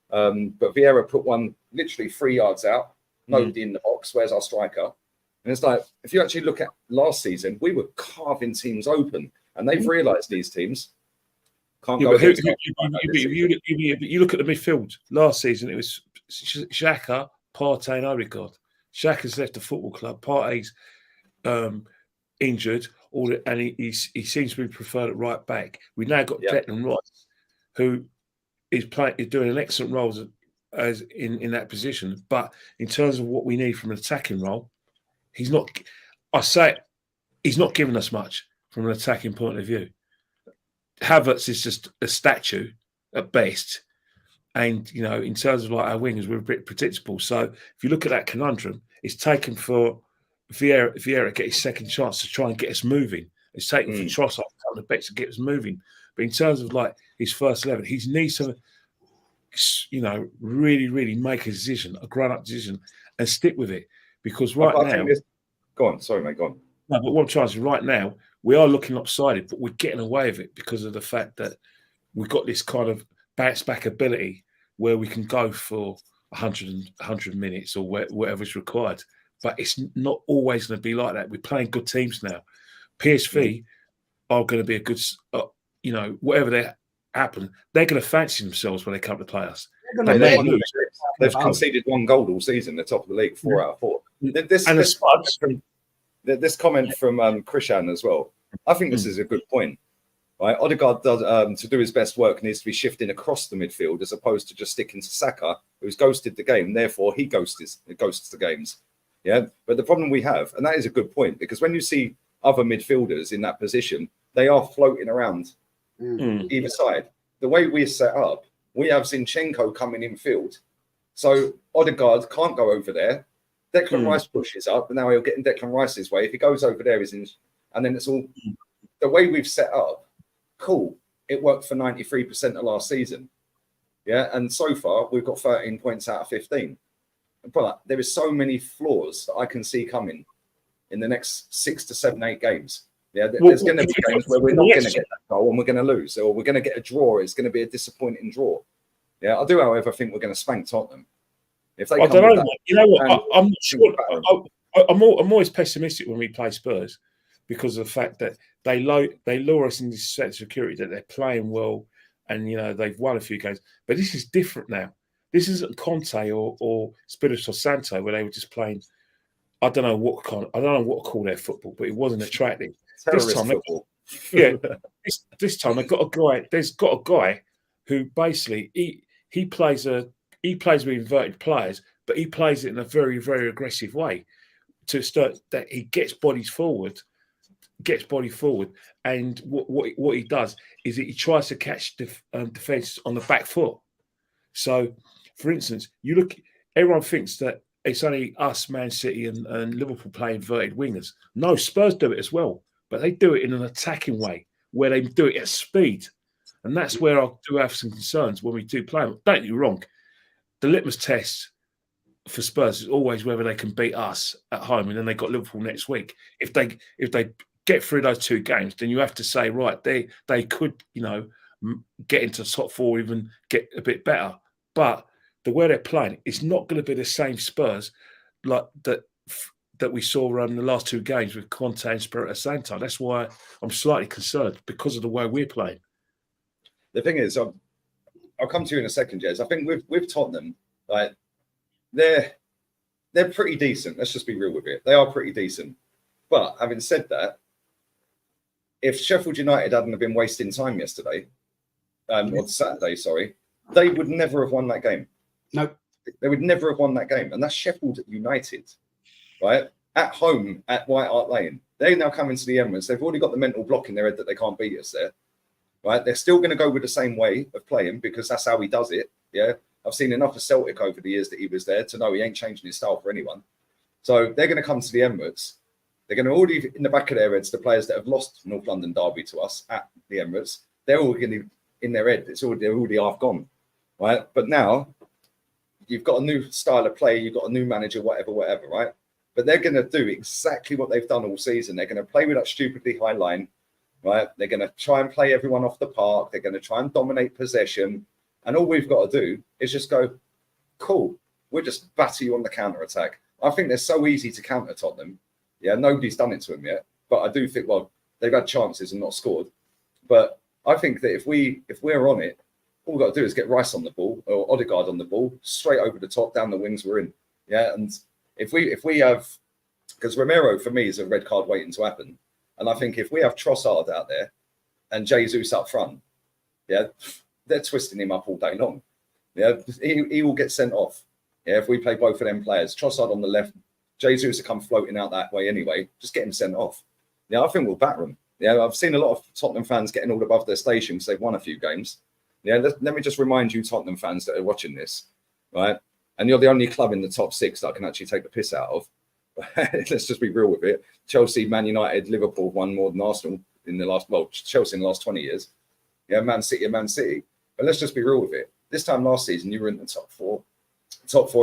But Vieira put one literally 3 yards out, nobody in the box. Where's our striker? And it's like, if you actually look at last season, we were carving teams open, and they've realised these teams can't go. But you look at the midfield last season, it was Xhaka, Partey, and Odegaard. Xhaka's left the football club. Partey's injured, and he seems to be preferred at right back. We now got Declan Rice, who is doing an excellent role as in that position. But in terms of what we need from an attacking role, he's not. He's not giving us much from an attacking point of view. Havertz is just a statue at best, and in terms of like our wingers, we're a bit predictable. So if you look at that conundrum, it's taken for Vieira to get his second chance to try and get us moving. It's taken for Trossard to get us moving. But in terms of like his first 11, he needs to, really, really make a decision, a grown-up decision, and stick with it. Because now, go on. Sorry, mate. Go on. No, but what I'm trying to say right now, we are looking lopsided, but we're getting away with it because of the fact that we've got this kind of bounce back ability where we can go for 100 minutes or whatever is required. But it's not always going to be like that. We're playing good teams now. PSV are going to be a good, whatever they happen, they're going to fancy themselves when they come to play us. They've conceded 1 goal all season. They're top of the league, 4 out of 4. This comment from Krishan as well. I think this is a good point. Right, Odegaard does to do his best work needs to be shifting across the midfield as opposed to just sticking to Saka, who's ghosted the game. Therefore, he ghosts the games. Yeah, but the problem we have, and that is a good point, because when you see other midfielders in that position, they are floating around either side. The way we're set up, we have Zinchenko coming in field. So Odegaard can't go over there. Declan Rice pushes up, and now he'll get in Declan Rice's way. If he goes over there, he's in, and then it's all the way we've set up. Cool. It worked for 93% of last season. Yeah. And so far, we've got 13 points out of 15. But there is so many flaws that I can see coming in the next 6 to 7, 8 games. Yeah, there's going to be games where we're not going to get that goal and we're going to lose, or we're going to get a draw. It's going to be a disappointing draw. Yeah, I do, however, think we're going to spank Tottenham. If they, I don't know. You know what? I'm not sure. I'm always pessimistic when we play Spurs because of the fact that they lure us in this set of security that they're playing well, and they've won a few games. But this is different now. This isn't Conte or Spirito Santo where they were just playing. I don't know what to call their football, but it wasn't attractive. This time, this time they've got a guy. There's got a guy who basically he plays with inverted players, but he plays it in a very, very aggressive way. To start that, he gets bodies forward, and what he does is he tries to catch defense on the back foot. So, for instance, everyone thinks that it's only us, Man City and Liverpool playing inverted wingers. No, Spurs do it as well, but they do it in an attacking way where they do it at speed. And that's where I do have some concerns when we do play them. Don't get me wrong. The litmus test for Spurs is always whether they can beat us at home, and then they've got Liverpool next week. If they get through those 2 games, then you have to say, right, they could, get into top 4, even get a bit better. But the way they're playing, it's not going to be the same Spurs like that we saw in the last 2 games with Conte and Spirito Santo. That's why I'm slightly concerned because of the way we're playing. The thing is, I'll come to you in a second, Jez. I think with Tottenham, like they're pretty decent. Let's just be real with it. They are pretty decent. But having said that, if Sheffield United hadn't have been wasting time yesterday, or Saturday, sorry, they would never have won that game. No, they would never have won that game. And that's Sheffield United, right? At home at White Hart Lane. They now come into the Emirates. They've already got the mental block in their head that they can't beat us there, right? They're still going to go with the same way of playing because that's how he does it. Yeah, I've seen enough of Celtic over the years that he was there to know he ain't changing his style for anyone. So they're going to come to the Emirates. They're going to already, in the back of their heads, the players that have lost North London Derby to us at the Emirates, they're all going to, in their head, they're already half gone, right? But now you've got a new style of play, you've got a new manager, whatever, right? But they're going to do exactly what they've done all season. They're going to play with that stupidly high line, right? They're going to try and play everyone off the park. They're going to try and dominate possession. And all we've got to do is just go, cool, we'll just batter you on the counter-attack. I think they're so easy to counter Tottenham. Yeah, nobody's done it to them yet. But I do think, well, they've had chances and not scored. But I think that if we're on it, all we've got to do is get Rice on the ball or Odegaard on the ball, straight over the top, down the wings, we're in. Yeah, and if we have, because Romero for me is a red card waiting to happen, and I think if we have Trossard out there and Jesus up front, yeah, they're twisting him up all day long. Yeah, he will get sent off. Yeah, if we play both of them players, Trossard on the left, Jesus will come floating out that way anyway. Just get him sent off. Yeah, I think we'll batter him. Yeah, I've seen a lot of Tottenham fans getting all above their station because they've won a few games. Yeah, let me just remind you, Tottenham fans that are watching this, right? And you're the only club in the top 6 that I can actually take the piss out of. Let's just be real with it. Chelsea, Man United, Liverpool won more than Arsenal in the last, well, Chelsea in the last 20 years. Yeah, Man City. But let's just be real with it. This time last season, you were in the top four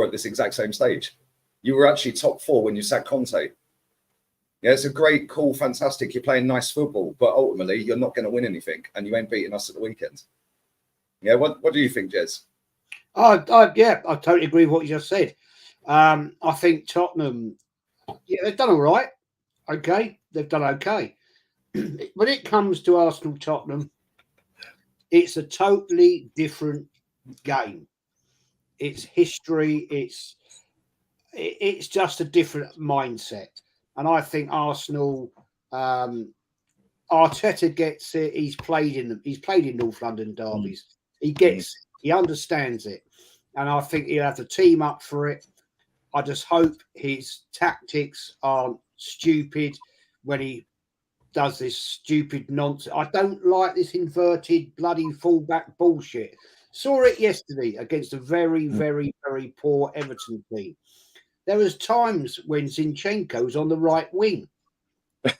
at this exact same stage. You were actually top 4 when you sacked Conte. Yeah, it's a great, cool, fantastic. You're playing nice football, but ultimately you're not going to win anything, and you ain't beating us at the weekend. Yeah, what do you think, Jez? Yeah, I totally agree with what you just said. I think Tottenham, yeah, they've done all right. Okay, they've done okay. When it comes to Arsenal, Tottenham, it's a totally different game. It's history. It's just a different mindset. And I think Arsenal, Arteta gets it. He's played in North London derbies. He gets, he understands it. And I think he'll have the team up for it. I just hope his tactics aren't stupid when he does this stupid nonsense. I don't like this inverted bloody fullback bullshit. Saw it yesterday against a very, very, very poor Everton team. There was times when Zinchenko's on the right wing. He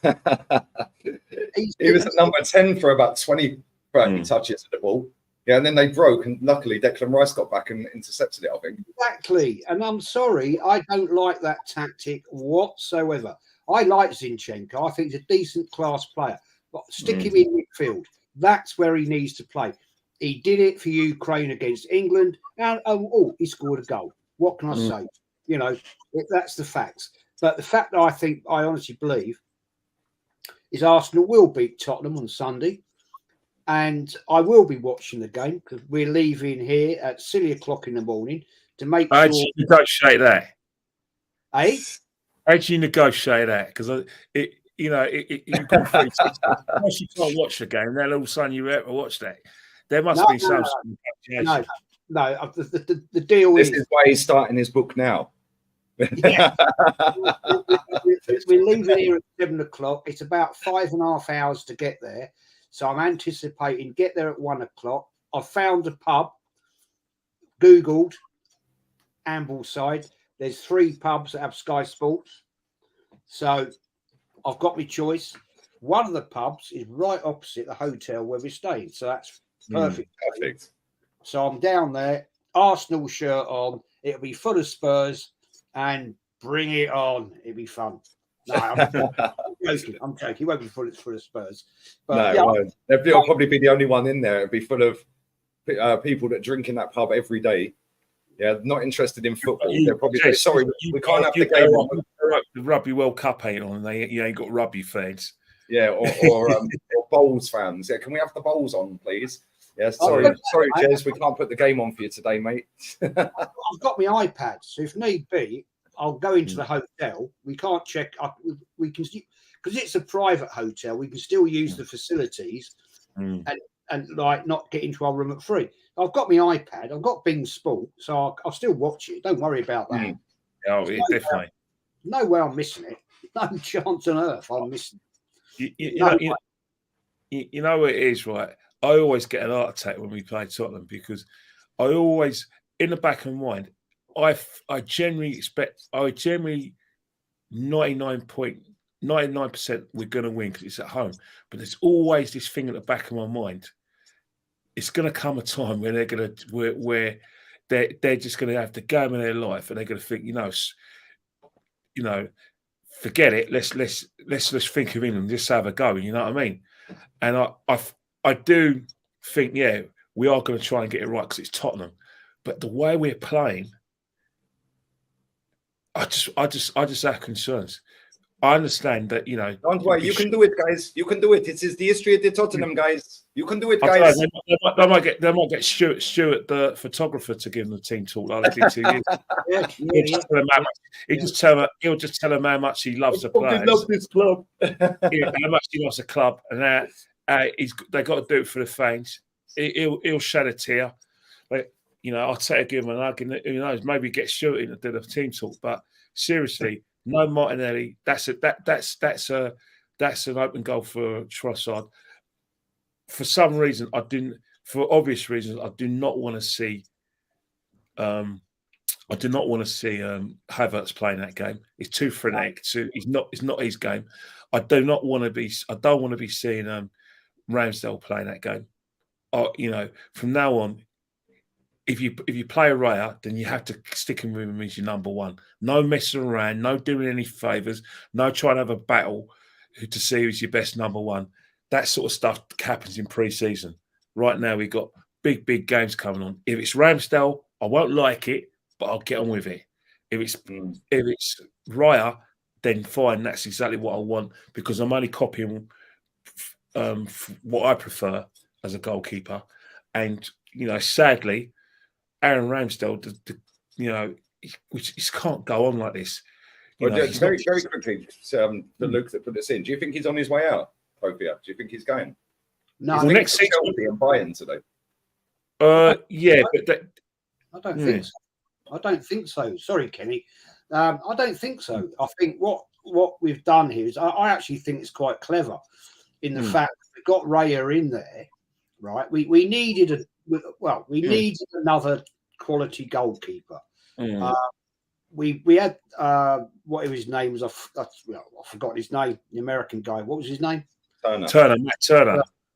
was at number 10 for about 20 touches at the ball. Yeah, and then they broke, and luckily Declan Rice got back and intercepted it, I think. Exactly. And I'm sorry, I don't like that tactic whatsoever. I like Zinchenko. I think he's a decent class player. But stick him in midfield. That's where he needs to play. He did it for Ukraine against England. And he scored a goal. What can I say? You know, that's the facts. But the fact that I honestly believe is Arsenal will beat Tottenham on Sunday. And I will be watching the game because we're leaving here at silly o'clock in the morning to make sure. How do you negotiate that? Eh? How do you negotiate that? Because you've got 3 tickets. Once you can't watch the game, then all of a sudden you have to watch that. There must be some. No. The deal this is why he's starting his book now. Yeah. We're leaving here at 7 o'clock. It's about 5.5 hours to get there. So I'm anticipating get there at 1 o'clock. I've found a pub, Googled Ambleside. There's 3 pubs that have Sky Sports. So I've got my choice. One of the pubs is right opposite the hotel where we're staying. So that's perfect. Perfect. So I'm down there, Arsenal shirt on. It'll be full of Spurs and bring it on. It'll be fun. No, I'm joking. He won't be full of Spurs. But It'll probably be the only one in there. It'll be full of people that drink in that pub every day. Yeah, not interested in football. They're probably sorry, we can't have the game on. The Rugby World Cup ain't on. You ain't got rugby fans. Yeah, or Bowls fans. Yeah, can we have the Bowls on, please? Yeah, sorry, Jez, we can't put the game on for you today, mate. I've got my iPad, so if need be, I'll go into the hotel. We can't check up. We can, because it's a private hotel. We can still use the facilities and like not get into our room at 3. I've got my iPad. I've got Bing Sport, so I'll still watch it. Don't worry about that. Oh, yeah, definitely. No way I'm missing it. No chance on earth I'm missing it. You know what it is, right? I always get an heart attack when we play Tottenham because I always, in the back of my mind, I generally expect, 99% we're going to win because it's at home. But there's always this thing at the back of my mind. It's going to come a time where they're just going to have the game of their life, and they're going to think, forget it. Let's think of England. Just have a go. You know what I mean? And I do think, we are going to try and get it right because it's Tottenham. But the way we're playing, I just have concerns. I understand that, Don't worry, you can do it, guys. You can do it. It is the history of the Tottenham, guys. You can do it, guys. They might get Stuart, the photographer, to give them the team talk like they did 2 years. He'll just tell them how much he loves the players. He loves this club. How much he loves the club, and they got to do it for the fans. He'll shed a tear. Like, I'll give him an hug, and who knows, maybe get Stuart in to do the team talk. But seriously, no Martinelli. That's an open goal for Trossard. For some reason, for obvious reasons, I do not want to see. I do not want to see Havertz playing that game. It's too frenetic. It's not his game. I don't want to be seeing Ramsdale playing that game. From now on, if you play a Raya, then you have to stick him with him as your number one. No messing around, no doing any favours, no trying to have a battle to see who's your best number one. That sort of stuff happens in pre-season. Right now, we've got big games coming on. If it's Ramsdale, I won't like it, but I'll get on with it. If it's Raya, then fine. That's exactly what I want because I'm only copying what I prefer as a goalkeeper. And sadly, Aaron Ramsdale, we just can't go on like this. Very quickly, the Luke that put this in. Do you think he's on his way out, Popia? Do you think he's going? No, next season will be in Bayern today. Yeah, but I don't think so. I don't think so. Sorry, Kenny. I don't think so. I think what what we've done here is I actually think it's quite clever in the fact we've got Raya in there, right? We needed needed another quality goalkeeper. We had what his name was. I forgot his name. The American guy. What was his name? Matt Turner.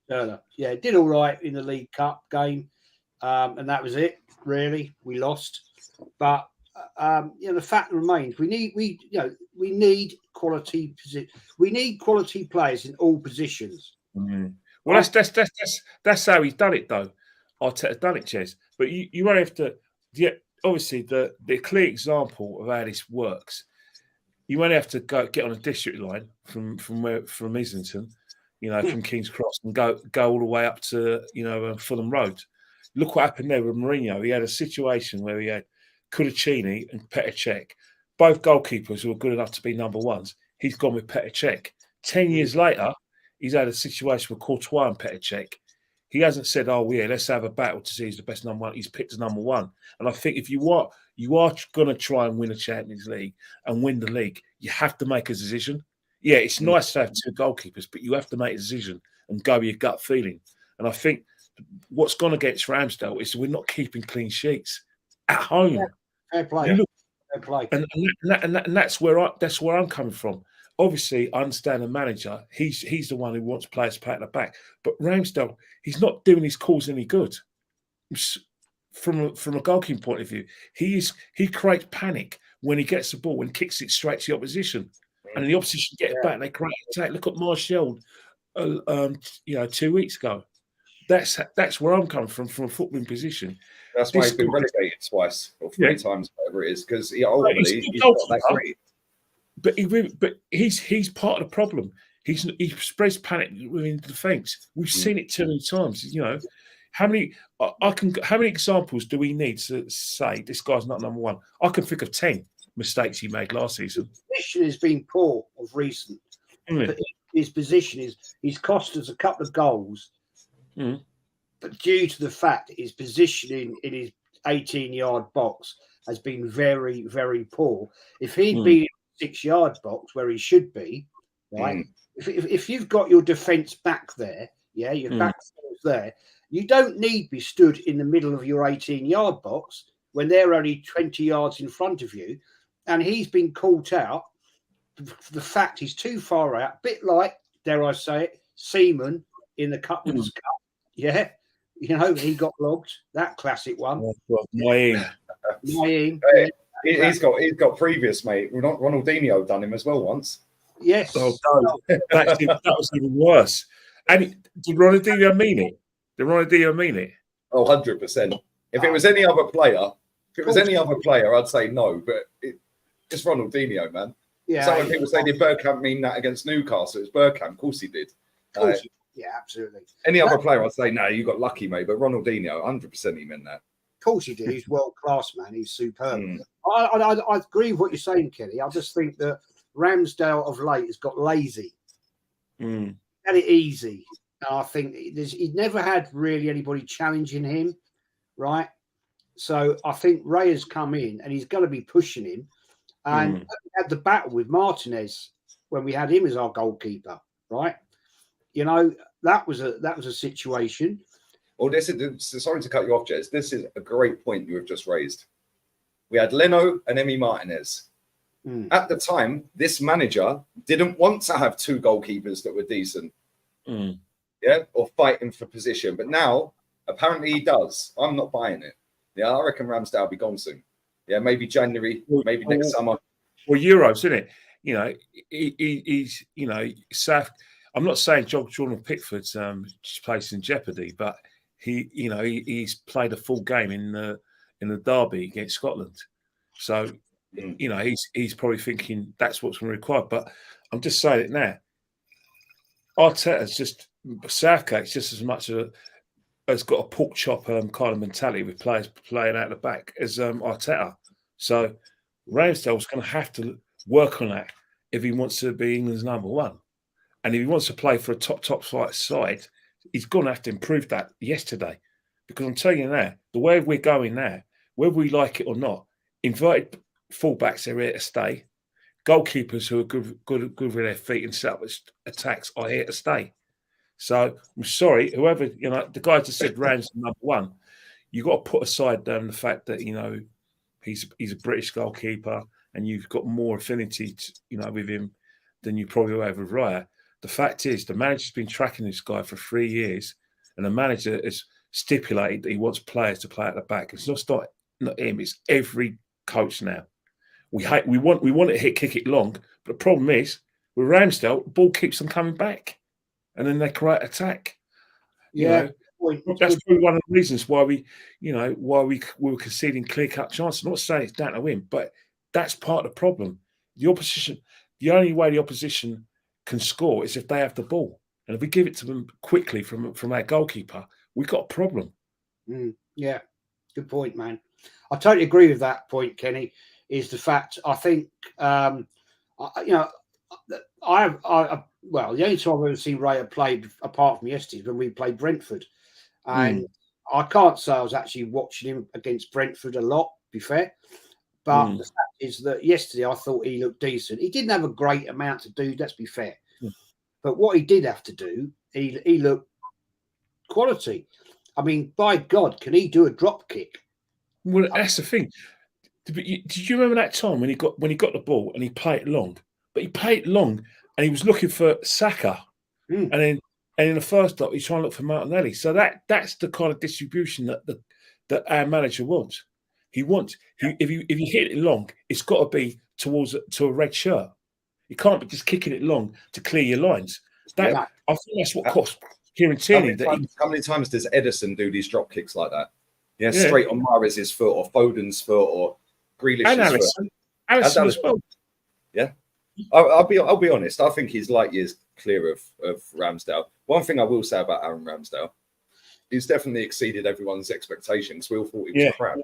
Turner. Yeah, did all right in the League Cup game, and that was it. Really, we lost. But the fact remains, we need quality. We need quality players in all positions. Well, that's how he's done it, though. Arteta's done it, Jez. But you won't have to. Yeah, obviously, the clear example of how this works, you won't have to get on a district line from Islington, from King's Cross, and go all the way up to Fulham Road. Look what happened there with Mourinho. He had a situation where he had Kudicini and Petr Cech, both goalkeepers who were good enough to be number ones. He's gone with Petr Cech. 10 years later, he's had a situation with Courtois and Petr Cech. He hasn't said, "Oh, yeah, let's have a battle to see who's the best number one." He's picked a number one. And I think if you are going to try and win a Champions League and win the league, you have to make a decision. Yeah, it's nice to have two goalkeepers, but you have to make a decision and go with your gut feeling. And I think what's gone against Ramsdale is we're not keeping clean sheets at home. Yeah, fair play. Fair play. And that's where I'm coming from. Obviously, I understand the manager. He's the one who wants players to pat the back. But Ramsdale, he's not doing his cause any good. From a goalkeeping point of view, he creates panic when he gets the ball and kicks it straight to the opposition, and the opposition get it back. And they create attack. Look at Martial, 2 weeks ago. That's where I'm coming from a footballing position. That's why he's been relegated twice or three times, whatever it is, because ultimately he's not that great. But he's part of the problem. He spreads panic within the defence. We've seen it too many times. How many examples do we need to say this guy's not number one? I can think of 10 mistakes he made last season. His position has been poor of recent. But his position is he's cost us a couple of goals, but due to the fact that his positioning in his 18-yard box has been very, very poor. If he'd been in 6-yard box where he should be, right? If you've got your defence back there, your back there, you don't need to be stood in the middle of your 18-yard box when they're only 20 yards in front of you. And he's been caught out for the fact he's too far out, a bit like, dare I say it, Seaman in the Cupman's Cup. Yeah. He got logged. That classic one. Naeem. Hey, he's got previous, mate. Ronaldinho done him as well once. Yes. Oh, no. That was even worse. And did Ronaldinho mean it? Oh, 100%. If it was any other player, I'd say no. But it's Ronaldinho, man. Yeah. Some people say, did Bergkamp mean that against Newcastle? It's Bergkamp. Of course he did. Yeah, absolutely. Any other player, I'd say, no, you got lucky, mate. But Ronaldinho, 100% he meant that. Of course he did. He's world class, man. He's superb. I agree with what you're saying, Kelly. I just think that Ramsdale of late has got lazy. Had it easy. And I think he'd never had really anybody challenging him, right? So I think Ray has come in and he's going to be pushing him. And we had the battle with Martinez when we had him as our goalkeeper, right? That was a situation. Well, sorry to cut you off, Jez. This is a great point you have just raised. We had Leno and Emi Martinez. At the time, this manager didn't want to have two goalkeepers that were decent. Or fighting for position. But now, apparently he does. I'm not buying it. I reckon Ramsdale will be gone soon. Maybe January, maybe next summer. Well, Euros, isn't it? He's South. I'm not saying Jordan Pickford's place in jeopardy, but he's played a full game in the derby against Scotland. So, he's probably thinking that's what's going to require. But I'm just saying it now. Arteta's just Saka. It's just as much has got a pork chop kind of mentality with players playing out the back as Arteta. So Ramsdale's going to have to work on that if he wants to be England's number one. And if he wants to play for a top flight side, he's going to have to improve that yesterday. Because I'm telling you now, the way we're going now, whether we like it or not, inverted fullbacks are here to stay. goalkeepers who are good with their feet and set up attacks are here to stay. So I'm sorry, whoever, the guy just said Ramsdale #1. You've got to put aside the fact that, he's a British goalkeeper and you've got more affinity, with him than you probably have with Raya. The fact is, the manager's been tracking this guy for 3 years, and the manager has stipulated that he wants players to play at the back. It's not him; it's every coach now. We want it kick it long, but the problem is with Ramsdale, the ball keeps them coming back, and then they create attack. Yeah, that's probably one of the reasons why we were conceding clear-cut chances. I'm not saying it's down to him, but that's part of the problem. The opposition, the only way the opposition can score is if they have the ball, and if we give it to them quickly from our goalkeeper, we've got a problem. Yeah, good point, man. I totally agree with that point, Kenny. Is the fact I think well, the only time I've ever seen Raya played apart from yesterday is when we played Brentford, and I can't say I was actually watching him against Brentford a lot, to be fair. But the fact is that yesterday I thought he looked decent. He didn't have a great amount to do, let's be fair. But what he did have to do, he looked quality. I mean, by God, can he do a drop kick? Well, that's the thing. Did you remember that time when he got the ball and he played it long? But he played it long and he was looking for Saka, and then in the first stop he's trying to look for Martinelli. So that's the kind of distribution that our manager wants. He wants if you hit it long, it's got to be to a red shirt. You can't be just kicking it long to clear your lines. I think that's what cost Kieran Tierney. How many times does Edison do these drop kicks like that? Yeah, straight on Mahrez's foot or Foden's foot or Grealish's foot. Alisson as well. Yeah, I'll be honest. I think he's light years clear of Ramsdale. One thing I will say about Aaron Ramsdale, he's definitely exceeded everyone's expectations. We all thought he was crap.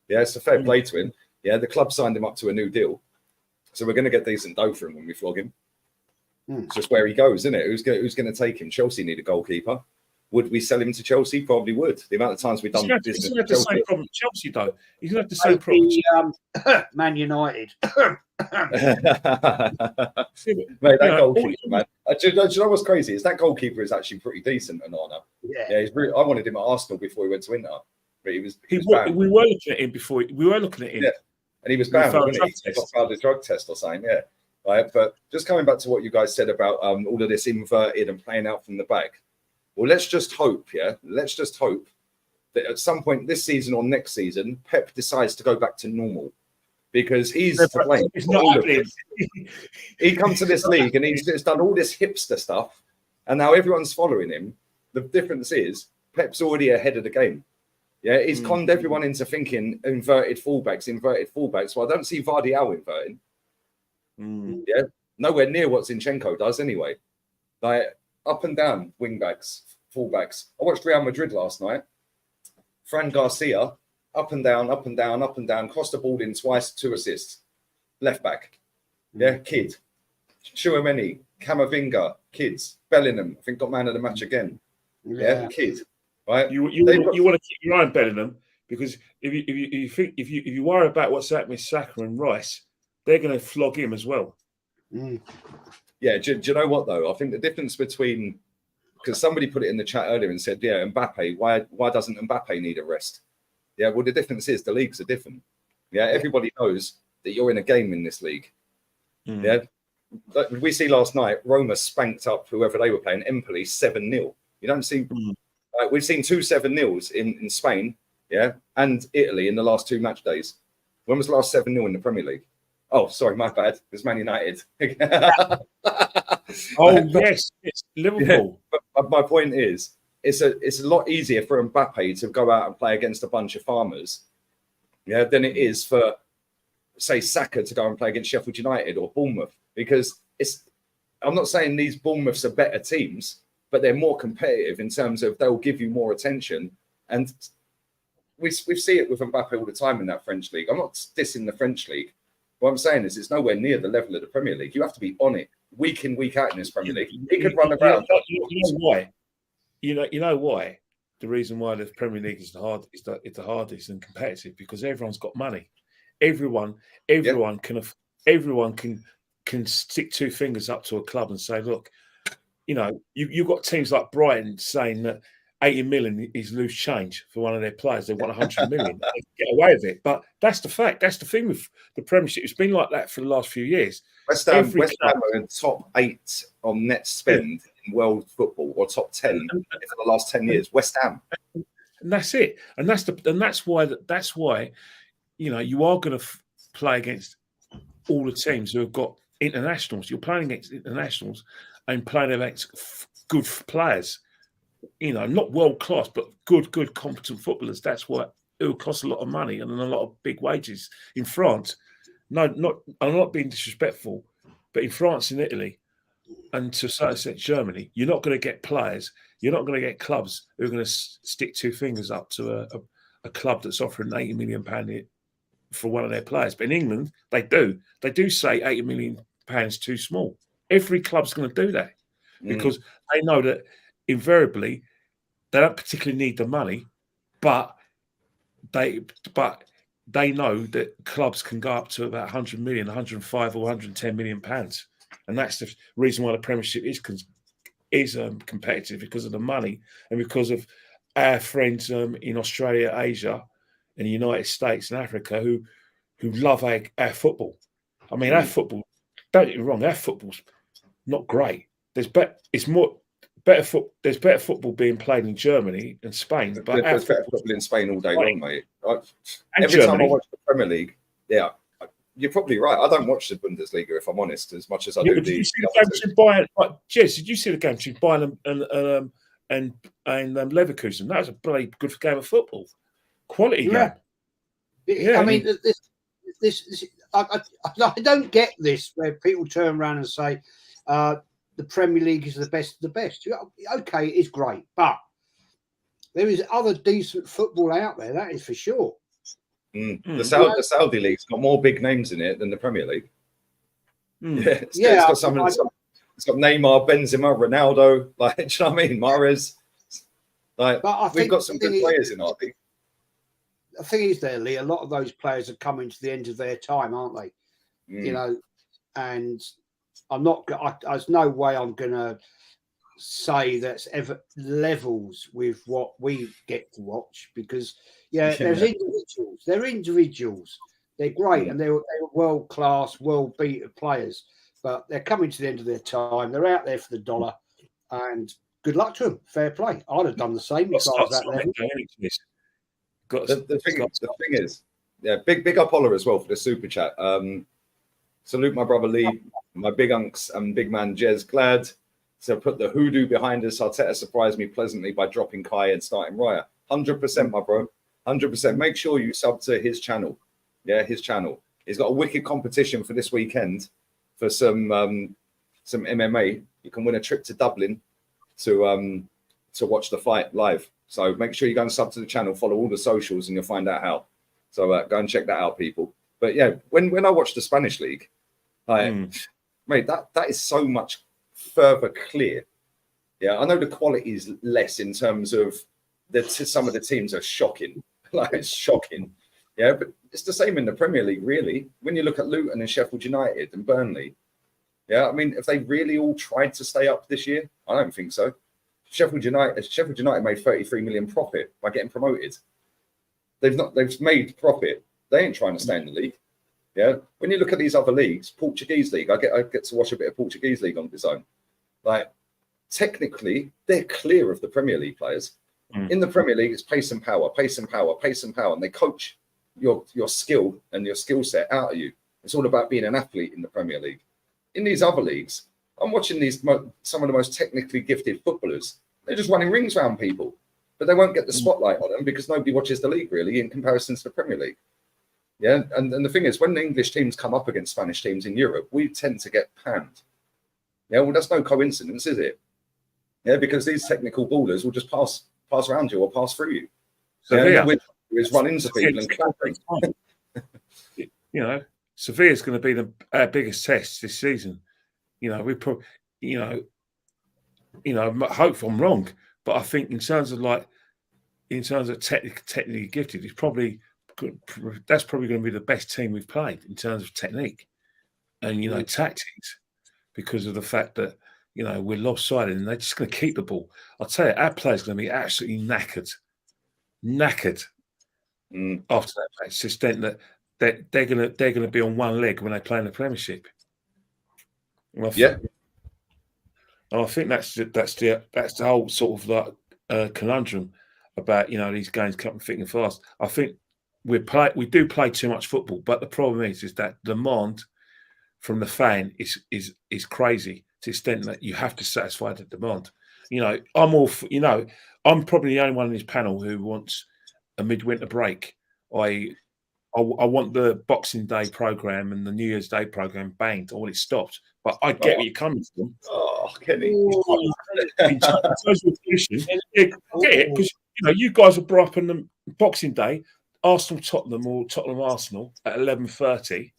Yeah, it's a fair play to him. Yeah, the club signed him up to a new deal, so we're going to get decent dough for him when we flog him. It's just where he goes, isn't it? Who's going to take him? Chelsea need a goalkeeper. Would we sell him to Chelsea? Probably would. The amount of times we've done business. He's going to have the same problem with Chelsea, though. He's going to have the same problem. Man United. Mate, that goalkeeper, man. Do you know what's crazy? Is that goalkeeper is actually pretty decent, Onana. Yeah, he's really. I wanted him at Arsenal before he went to Inter, but he was banned. We were looking at him before. We were looking at him. Yeah, and he was banned. He got failed a drug test or something. Yeah. Right, but just coming back to what you guys said about all of this inverted and playing out from the back. Well, let's just hope, let's just hope that at some point this season or next season, Pep decides to go back to normal, because he's to blame. He comes to this league and he's done all this hipster stuff, and now everyone's following him. The difference is Pep's already ahead of the game. Yeah, he's conned everyone into thinking inverted fullbacks. Well, I don't see Vardy inverting. Yeah, nowhere near what Zinchenko does anyway. Like up and down wing backs, fullbacks. I watched Real Madrid last night. Fran Garcia, up and down, crossed the ball in twice, 2 assists. Left back, kid. Chouameni, Camavinga, kids. Bellingham, I think got man of the match again. Yeah, kid. Right. You want to keep your eye on Bellingham, because if you worry about what's happening with Saka and Rice, they're going to flog him as well. Yeah, do you know what though? I think the difference between, because somebody put it in the chat earlier and said, yeah, Mbappe, why doesn't Mbappe need a rest? Yeah, well, the difference is the leagues are different. Yeah, everybody knows that you're in a game in this league. Yeah, we see last night Roma spanked up whoever they were playing, Empoli 7-0. You don't see. We've seen 2 7-0s in Spain, and Italy in the last 2 match days. When was the last 7-0 in the Premier League? Oh, sorry, my bad. It was Man United. Yes, it's Liverpool. Yeah, but my point is, it's a lot easier for Mbappe to go out and play against a bunch of farmers, than it is for, say, Saka to go and play against Sheffield United or Bournemouth. Because I'm not saying these Bournemouths are better teams, but they're more competitive in terms of they'll give you more attention. And we see it with Mbappe all the time in that French league. I'm not dissing the French league. What I'm saying is it's nowhere near the level of the Premier League. You have to be on it week in, week out in this Premier League. He could run around. You know why? You know why? The reason why the Premier League is the hardest and competitive, because everyone's got money. Everyone can everyone can stick two fingers up to a club and say, look, you know, you've got teams like Brighton saying that 80 million is loose change for one of their players. They want 100 million. They can get away with it. But that's the fact. That's the thing with the Premiership. It's been like that for the last few years. West Ham are in top 8 on net spend in world football, or top 10 for the last 10 years. West Ham. And that's it. And that's why you know, you are going to play against all the teams who have got internationals. You're playing against internationals and playing against good players. You know, not world class, but good, competent footballers. That's what it will cost a lot of money and a lot of big wages. In France, I'm not being disrespectful, but in France and Italy, and to a certain extent Germany, you're not going to get players. You're not going to get clubs who are going to stick two fingers up to a club that's offering £80 million for one of their players. But in England, they do. They do say £80 million too small. Every club's going to do that because they know that invariably they don't particularly need the money, but they know that clubs can go up to about 100 million, 105 or 110 million pounds, and that's the reason why the Premiership is competitive, because of the money and because of our friends in Australia, Asia, and the United States and Africa who love our football. I mean, our football. Don't get me wrong, our football's not great. There's better football being played in Germany and Spain, but there's better football in Spain all day long, mate. Every time I watch the Premier League, you're probably right. I don't watch the Bundesliga, if I'm honest, as much as I do. Did you see the game between Bayern? Jez, did you see the game between Bayern and Leverkusen? That was a bloody good game of football. Quality game. Yeah, I mean, I don't get this where people turn around and say the Premier League is the best of the best. Okay, it is great, but there is other decent football out there, that is for sure. The Saudi League's got more big names in it than the Premier League. It's got Neymar, Benzema, Ronaldo. Like, do you know what I mean? Mahrez. Like, we've got some good players in our league. The thing is, there, Lee, a lot of those players are coming to the end of their time, aren't they? You know, and there's no way I'm going to say that's ever levels with what we get to watch, because there's individuals. They're individuals. They're great and they're world class, world beater players, but they're coming to the end of their time. They're out there for the dollar, and good luck to them. Fair play. I'd have done the same if I was at level. The thing is, big up Ola as well for the super chat. Salute my brother Lee, my big unks and big man Jez. Glad to put the hoodoo behind us. Arteta surprised me pleasantly by dropping Kai and starting Raya. 100%, my bro. 100%. Make sure you sub to his channel. Yeah, his channel. He's got a wicked competition for this weekend for some MMA. You can win a trip to Dublin to watch the fight live. So make sure you go and sub to the channel, follow all the socials, and you'll find out how. So go and check that out, people. But yeah, when I watch the Spanish league, mate, that is so much further clear. Yeah, I know the quality is less in terms of some of the teams are shocking. Like, it's shocking. Yeah, but it's the same in the Premier League, really. When you look at Luton and Sheffield United and Burnley, yeah, I mean, if they really all tried to stay up this year, I don't think so. Sheffield United made 33 million profit by getting promoted. They've made profit. They ain't trying to stay in the league. Yeah. When you look at these other leagues, Portuguese league, I get to watch a bit of Portuguese league on its own. Like, technically, they're clear of the Premier League players. In the Premier League, it's pace and power, pace and power, pace and power, and they coach your skill and your skill set out of you. It's all about being an athlete in the Premier League. In these other leagues, I'm watching some of the most technically gifted footballers. They're just running rings around people, but they won't get the spotlight on them because nobody watches the league really in comparison to the Premier League. Yeah, and the thing is, when the English teams come up against Spanish teams in Europe, we tend to get panned. Yeah, well, that's no coincidence, is it? Yeah, because these technical ballers will just pass around you or pass through you. So yeah, is run into people and clapping. You know, Sevilla's going to be our biggest test this season. You know, we probably, you know, I hope I'm wrong, but I think in terms of technically gifted, that's probably going to be the best team we've played in terms of technique. and tactics, because of the fact that we're lopsided and they're just going to keep the ball. I'll tell you, our players going to be absolutely knackered after that match. To the extent that they're going to be on one leg when they play in the Premiership. And I think that's the whole sort of like conundrum about these games coming thick and fast. I think we do play too much football, but the problem is that demand from the fan is crazy to the extent that you have to satisfy the demand. I'm probably the only one in this panel who wants a midwinter break. I want the Boxing Day program and the New Year's Day program banged. I want it stopped. But I get where you're coming from. Oh, Kenny. In terms of position, I get it, because you guys were brought up on the Boxing Day, Arsenal Tottenham or Tottenham Arsenal at 11:30,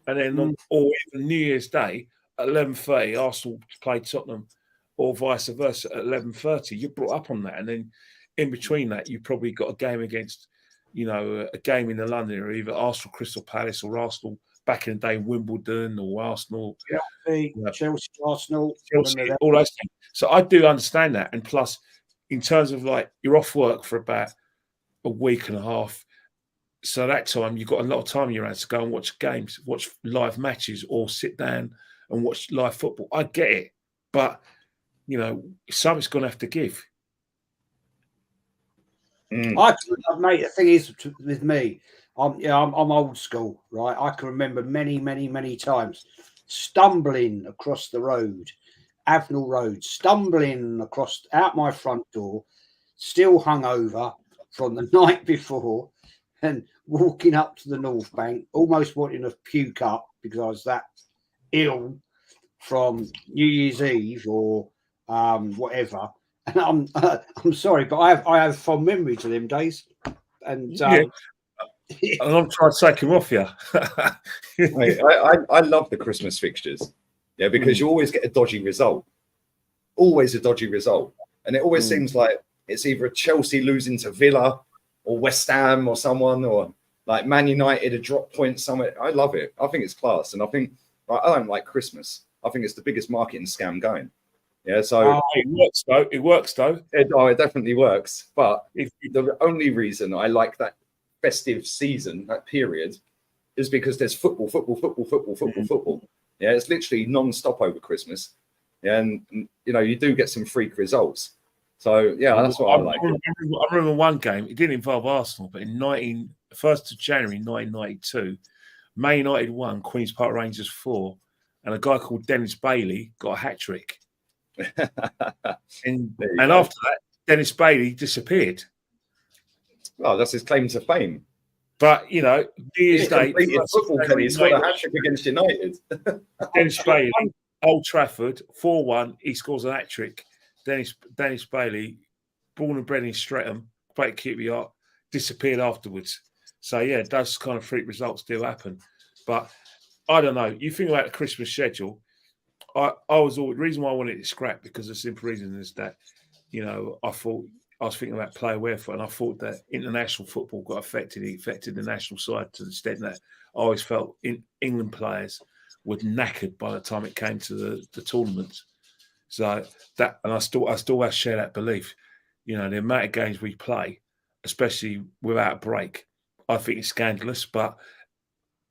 and then or even New Year's Day at 11:30, Arsenal played Tottenham, or vice versa at 11:30. You're brought up on that, and then in between that, you probably got a game against, a game in the London, or either Arsenal Crystal Palace or Arsenal back in the day Wimbledon, or Arsenal Chelsea, Arsenal, Chelsea, all those things. So I do understand that, and plus, in terms of like you're off work for about a week and a half. So that time you've got a lot of time in your hands to go and watch games, watch live matches, or sit down and watch live football. I get it, but something's going to have to give. Mate, the thing is with me, I'm old school, right? I can remember many times stumbling across the road, Avenel Road, stumbling across out my front door, still hungover from the night before, and walking up to the North Bank, almost wanting to puke up because I was that ill from New Year's Eve or whatever. And I'm sorry, but I have fond memories of them days. And and I'm trying to take him off you. I love the Christmas fixtures, because you always get a dodgy result. Always a dodgy result. And it always seems like it's either Chelsea losing to Villa or West Ham or someone, or like Man United a drop point somewhere. I love it. I think it's class. And I think I don't like Christmas. I think it's the biggest marketing scam going. Yeah, so it works though. It definitely works. But the only reason I like that festive season, that period, is because there's football. Yeah, it's literally non-stop over Christmas. Yeah, and you do get some freak results. So that's what I like. I remember one game. It didn't involve Arsenal, but in 1st of January 1992, Man United won, Queen's Park Rangers 4, and a guy called Dennis Bailey got a hat trick. and after that, Dennis Bailey disappeared. Well, that's his claim to fame. But New Year's Day, football, Kenny, he scored a hat trick against United. Dennis Bailey, Old Trafford, 4-1. He scores a hat trick. Dennis Bailey, born and bred in Streatham, played QPR, disappeared afterwards. So those kind of freak results do happen. But I don't know. You think about the Christmas schedule. I was always, the reason why I wanted it scrapped, because the simple reason is that I was thinking about player welfare, and I thought that international football got affected. It affected the national side to the extent that I always felt England players were knackered by the time it came to the tournaments. So that, and I still share that belief. The amount of games we play, especially without a break, I think it's scandalous. But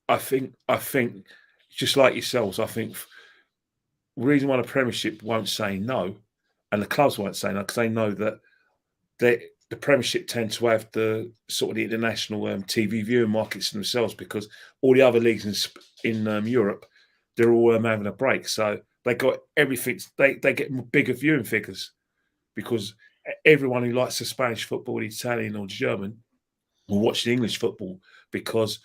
I think just like yourselves, I think the reason why the Premiership won't say no, and the clubs won't say no, because they know that the Premiership tend to have the sort of the international TV viewing markets themselves, because all the other leagues in Europe, they're all having a break. So they got everything. They get bigger viewing figures, because everyone who likes the Spanish football, the Italian or German, will watch the English football because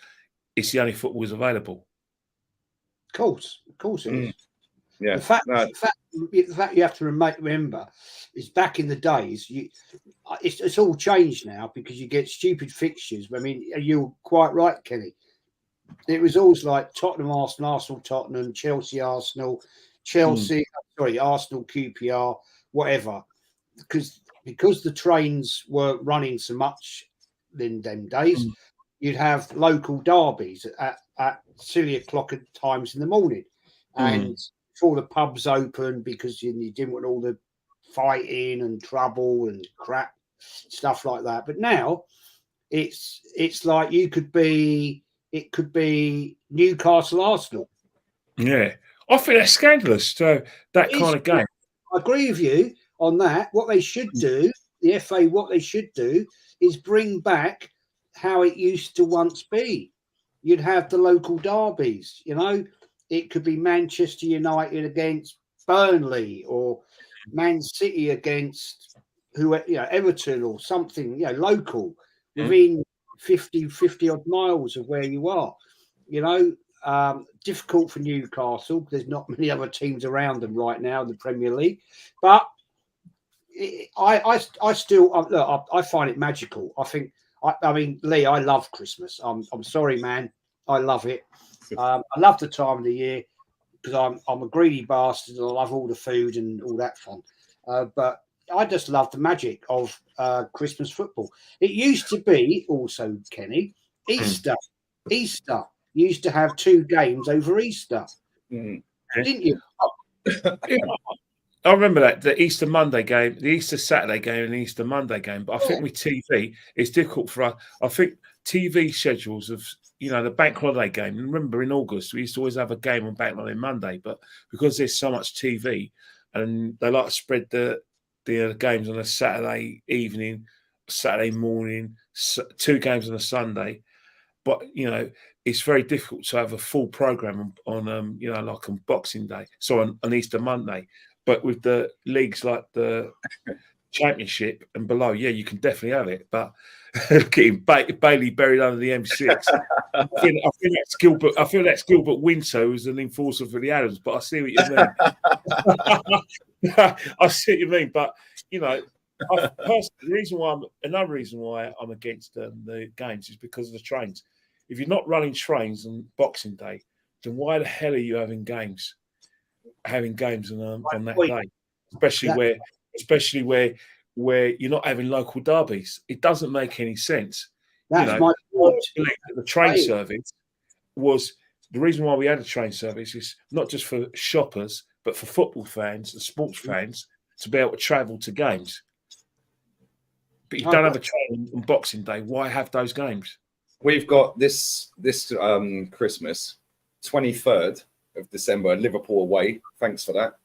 it's the only football is available. Of course it is. Yeah. The fact you have to remember is back in the days, it's all changed now, because you get stupid fixtures. I mean, you're quite right, Kenny. It was always like Tottenham, Arsenal, Tottenham, Chelsea, Arsenal, Arsenal, QPR, whatever. Because the trains weren't running so much in them days, you'd have local derbies at silly o'clock at times in the morning. and before the pubs open, because you didn't want all the fighting and trouble and crap stuff like that. But now it's like it could be Newcastle Arsenal. Yeah, I think that's scandalous. So that kind of game. I agree with you on that. What they should do, the FA, what they should do is bring back how it used to once be. You'd have the local derbies, you know. It could be Manchester United against Burnley, or Man City against Everton, or something, local within 50 odd miles of where you are. Difficult for Newcastle. There's not many other teams around them right now in the Premier League, but I still look. I find it magical. I mean, Lee, I love Christmas. I'm sorry, man. I love it. I love the time of the year because I'm a greedy bastard and I love all the food and all that fun. But I just love the magic of Christmas football. It used to be also, Kenny, Easter. Easter used to have 2 games over Easter, didn't you? I remember that, the Easter Monday game, the Easter Saturday game, and the Easter Monday game. But I think with TV, it's difficult for us. I think TV schedules of, the bank holiday game. Remember in August, we used to always have a game on bank holiday Monday, but because there's so much TV and they like to spread the games on a Saturday evening, Saturday morning, 2 games on a Sunday. But, it's very difficult to have a full program on like on Boxing Day, so on Easter Monday. But with the leagues like the Championship and below, you can definitely have it. But look at him, Bailey buried under the M6. I feel that's Gilbert. I feel that's Gilbert Winter, who's an enforcer for the Adams. But I see what you mean. I see what you mean. But another reason why I'm against the games is because of the trains. If you're not running trains on Boxing Day, then why the hell are you having games? On that day, especially where you're not having local derbies. It doesn't make any sense. That's my point. The train service was the reason why we had a train service is not just for shoppers, but for football fans and sports fans to be able to travel to games. But you don't have a train on Boxing Day. Why have those games? We've got this Christmas, 23rd of December, Liverpool away. Thanks for that.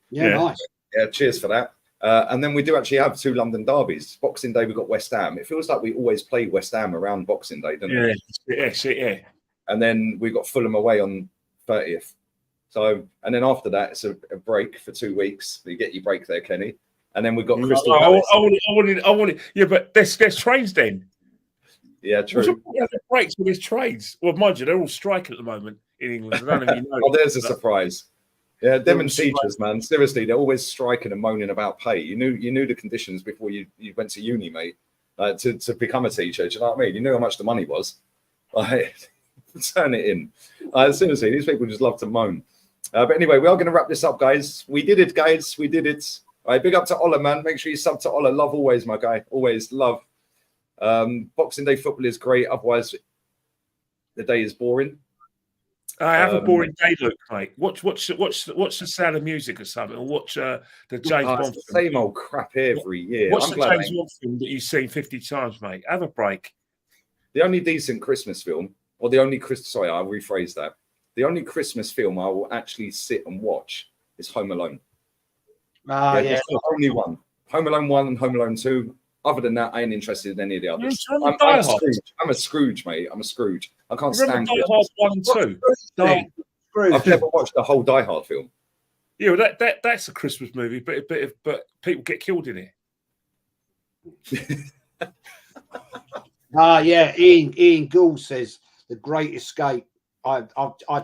Yeah, nice. Yeah, cheers for that. And then we do actually have 2 London derbies. Boxing Day, we've got West Ham. It feels like we always play West Ham around Boxing Day, doesn't it? Yeah. And then we've got Fulham away on 30th. So, and then after that, it's a break for 2 weeks. You get your break there, Kenny. And then we've got Crystal Palace. I want it. Yeah, but there's trains then. Yeah, true. Breaks with his trains. Well, mind you, they're all striking at the moment in England. I don't know if you know. Oh, there's a surprise. Yeah, them and teachers, man. Seriously, they're always striking and moaning about pay. You knew the conditions before you went to uni, mate. To become a teacher, do you know what I mean? You knew how much the money was. Turn it in. Seriously, these people just love to moan. But anyway, we are going to wrap this up, guys. We did it, guys. We did it. All right, big up to Ola, man. Make sure you sub to Ola. Love always, my guy. Always love. Boxing Day football is great. Otherwise, the day is boring. I have a boring day, look, mate. Watch the Sound of Music or something, or watch the James Bond film. Same old crap every year. Watch the James Bond film that you've seen 50 times, mate. Have a break. The only decent Christmas film, or the only Sorry, I'll rephrase that. The only Christmas film I will actually sit and watch is Home Alone. Yeah. The only one. Home Alone 1 and Home Alone 2. Other than that, I ain't interested in any of the others. I'm a Scrooge, mate. I'm a Scrooge. I can't stand it. 1 and 2. I've never watched the whole Die Hard film. Yeah, well, that's a Christmas movie, but people get killed in it. Yeah. Ian Gould says The Great Escape. I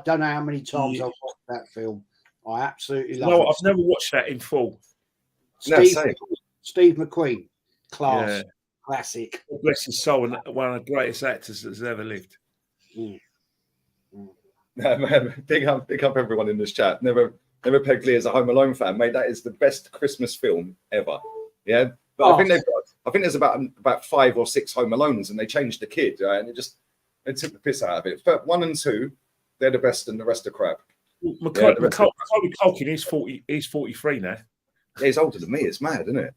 don't know how many times I've watched that film. I absolutely love it. I've never watched that in full. Steve McQueen. Class, classic. God bless his soul, and one of the greatest actors that's ever lived. Man, big up everyone in this chat. Never pegged Lee as a Home Alone fan, mate. That is the best Christmas film ever. Yeah, but I think there's about 5 or 6 Home Alones, and they changed the kid, right? And they took the piss out of it. But 1 and 2, they're the best, and the rest are crap. Macaulay the rest of Culkin is 40. He's 43 now. Yeah, he's older than me. It's mad, isn't it?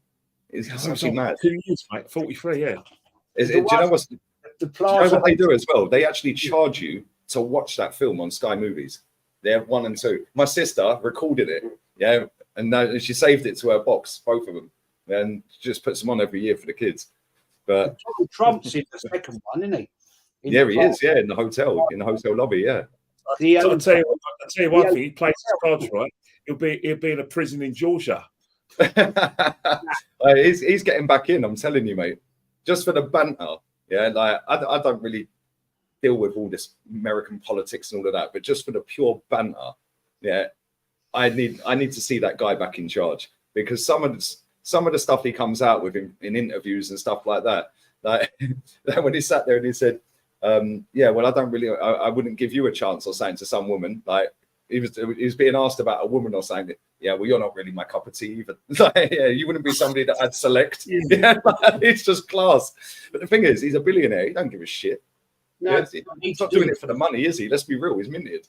It's actually mad. 2 years, mate. 43, yeah. Do you know what they do as well? They actually charge you to watch that film on Sky Movies. They have 1 and 2. My sister recorded it, yeah, and she saved it to her box, both of them, and just puts them on every year for the kids. But Trump's in the second one, isn't he? He is, yeah, in the hotel lobby, yeah. I'll tell you one thing. He plays his cards right. He'll be in a prison in Georgia. He's getting back in. I'm telling you, mate. Just for the banter, yeah. Like I don't really deal with all this American politics and all of that, but just for the pure banter, yeah. I need to see that guy back in charge, because some of the stuff he comes out with in interviews and stuff like that. Like when he sat there and he said, yeah, well, I wouldn't give you a chance or something to some woman. Like he was being asked about a woman or something. Yeah, well, you're not really my cup of tea either. Like, yeah, you wouldn't be somebody that I'd select. Yeah, it's just class. But the thing is, he's a billionaire. He don't give a shit. No, he's not doing it for the money, is he? Let's be real. He's minted.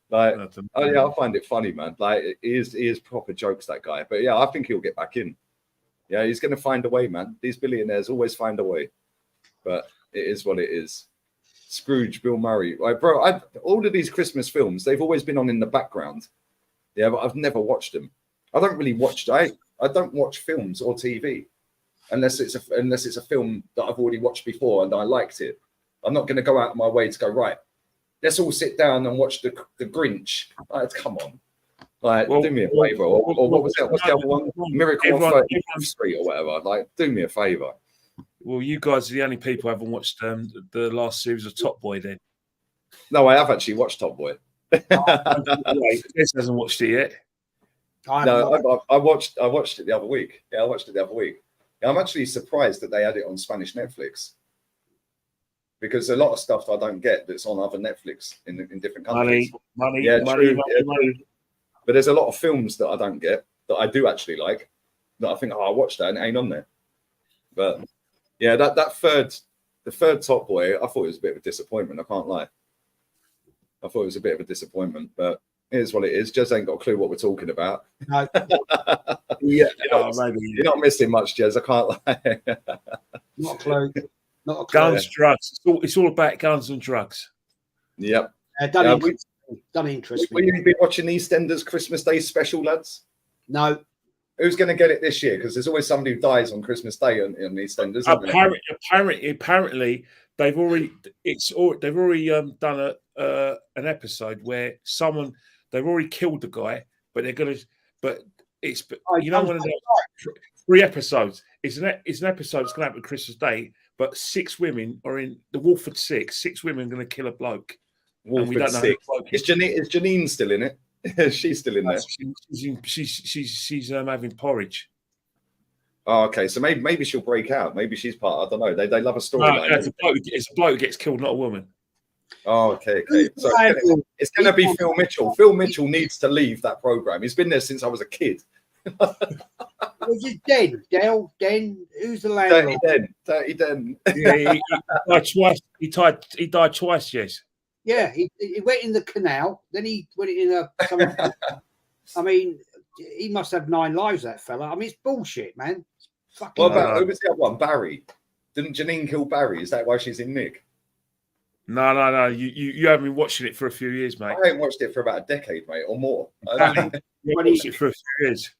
Like, yeah, I find it funny, man. Like, he is proper jokes, that guy. But yeah, I think he'll get back in. Yeah, he's going to find a way, man. These billionaires always find a way. But it is what it is. Scrooge, Bill Murray, like, bro. All of these Christmas films, they've always been on in the background. Yeah, but I've never watched them. I don't really watch. I don't watch films or TV unless it's a film that I've already watched before and I liked it. I'm not going to go out of my way to go, right, let's all sit down and watch the Grinch. Like, come on, like, do me a favor. Or what was that? What's the other one? Miracle on 34th Street or whatever. Like, do me a favor. Well, you guys are the only people who haven't watched the last series of Top Boy, then. No, I have actually watched Top Boy. This hasn't watched it yet. No, I watched it the other week. Yeah, I watched it the other week. Yeah, I'm actually surprised that they had it on Spanish Netflix, because a lot of stuff I don't get that's on other Netflix in different countries. Money. True. But there's a lot of films that I don't get that I do actually like, that I think, I watched that and it ain't on there. But yeah, the third Top Boy, I thought it was a bit of a disappointment. I can't lie. I thought it was a bit of a disappointment, but it is what it is. Jez ain't got a clue what we're talking about. No. Yeah, you're not missing much, Jez. I can't lie. Not a clue. Not a clue. Guns, drugs. It's all about guns and drugs. Yep. Don't interest me. Will you be watching EastEnders Christmas Day special, lads? No. Who's going to get it this year? Because there's always somebody who dies on Christmas Day in EastEnders. Apparently, they've already done an episode where they've already killed the guy, but they're going to. But it's one of the 3 episodes. It's an episode that's going to happen Christmas Day, but 6 women are in the Wolford 6. 6 women are going to kill a bloke. Wolford, we don't know 6. Is Janine still in it? She's still in there. She's having porridge. Oh, okay. So maybe she'll break out. Maybe she's part. I don't know. They love a storyline. No, it's a bloke who gets killed, not a woman. Oh, okay. So it's going to be Phil Mitchell. Phil Mitchell needs to leave that program. He's been there since I was a kid. Was it Den? Dale? Den? Who's the landlord? Dirty Den. Yeah, he died twice. He died twice. Yes. Yeah, he went in the canal. Then he went in a. I mean, he must have 9 lives. That fella. I mean, it's bullshit, man. What about who was the other one? Barry. Didn't Janine kill Barry? Is that why she's in Nick? No. You haven't been watching it for a few years, mate. I haven't watched it for about a decade, mate, or more. You watched it for a few years.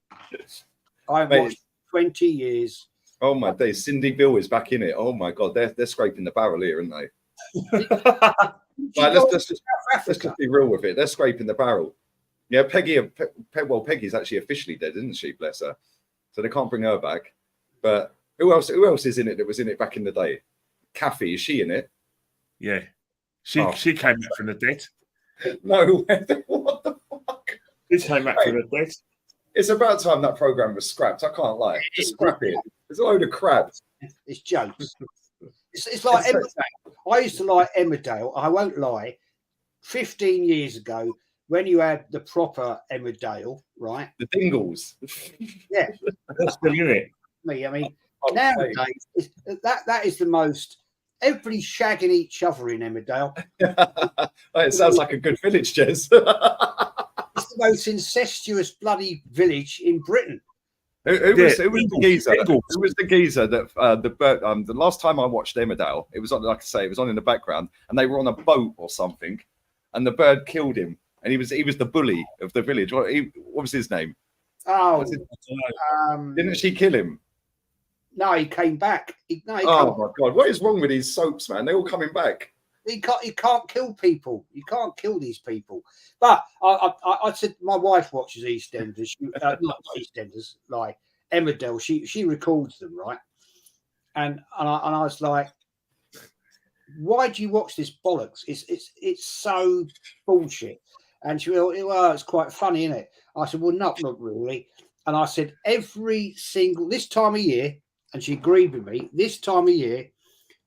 I've watched 20 years. Oh my days! Cindy Bill is back in it. Oh my god, they're scraping the barrel here, aren't they? Right, let's just be real with it. They're scraping the barrel. Yeah, Peggy's actually officially dead, isn't she? Bless her. So they can't bring her back. But who else is in it that was in it back in the day? Kathy, is she in it? Yeah. She came back from the dead. No, what the fuck? She came back from the dead. It's about time that program was scrapped. I can't lie. Just scrap it. It's a load of crap. It's jokes. It's like Emmerdale. I used to like Emmerdale. I won't lie. 15 years ago, when you had the proper Emmerdale, right? The Dingles. Yeah. That's still in it. I mean, nowadays, that is the most. Everybody's shagging each other in Emmerdale. It sounds like a good village, Jez. the most incestuous bloody village in Britain. Who was the geezer? Ingles. Who was the geezer that the last time I watched Emmerdale, it was on, like I say, it was on in the background, and they were on a boat or something, and the bird killed him, and he was the bully of the village. What was his name? Oh, Didn't she kill him? No, he came back. My God, what is wrong with these soaps, man? They're all coming back. He can't kill people. You can't kill these people. But I said my wife watches EastEnders. Not EastEnders, like Emmerdale. She records them, right? And I was like, why do you watch this bollocks? It's so bullshit. And she went, well, it's quite funny, isn't it? I said, well, not really. And I said, this time of year, and she agreed with me, this time of year,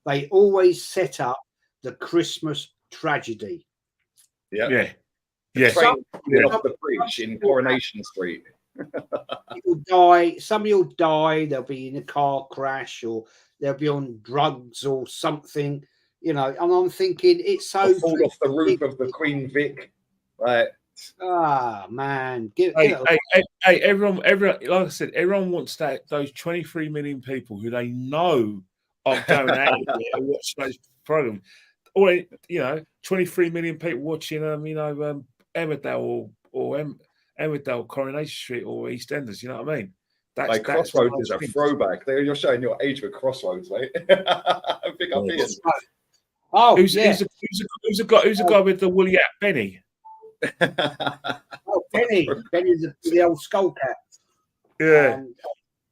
they always set up the Christmas tragedy. Yeah. Yes. Off the bridge in Coronation Street. People die. Somebody will die. They'll be in a car crash, or they'll be on drugs or something. You know, and I'm thinking it's so. Fall off the roof of the Queen Vic. Right. Ah, man. Everyone, like I said, everyone wants those 23 million people who they know are going out there to watch those programs. Or 23 million people watching Emmerdale or Emmerdale, Coronation Street, or EastEnders. You know what I mean? Crossroads is a throwback. You're showing your age with Crossroads, mate. Big up Ian. Oh, who's a guy with the woolly hat? Benny. Oh, Benny's the old skull cap. Yeah.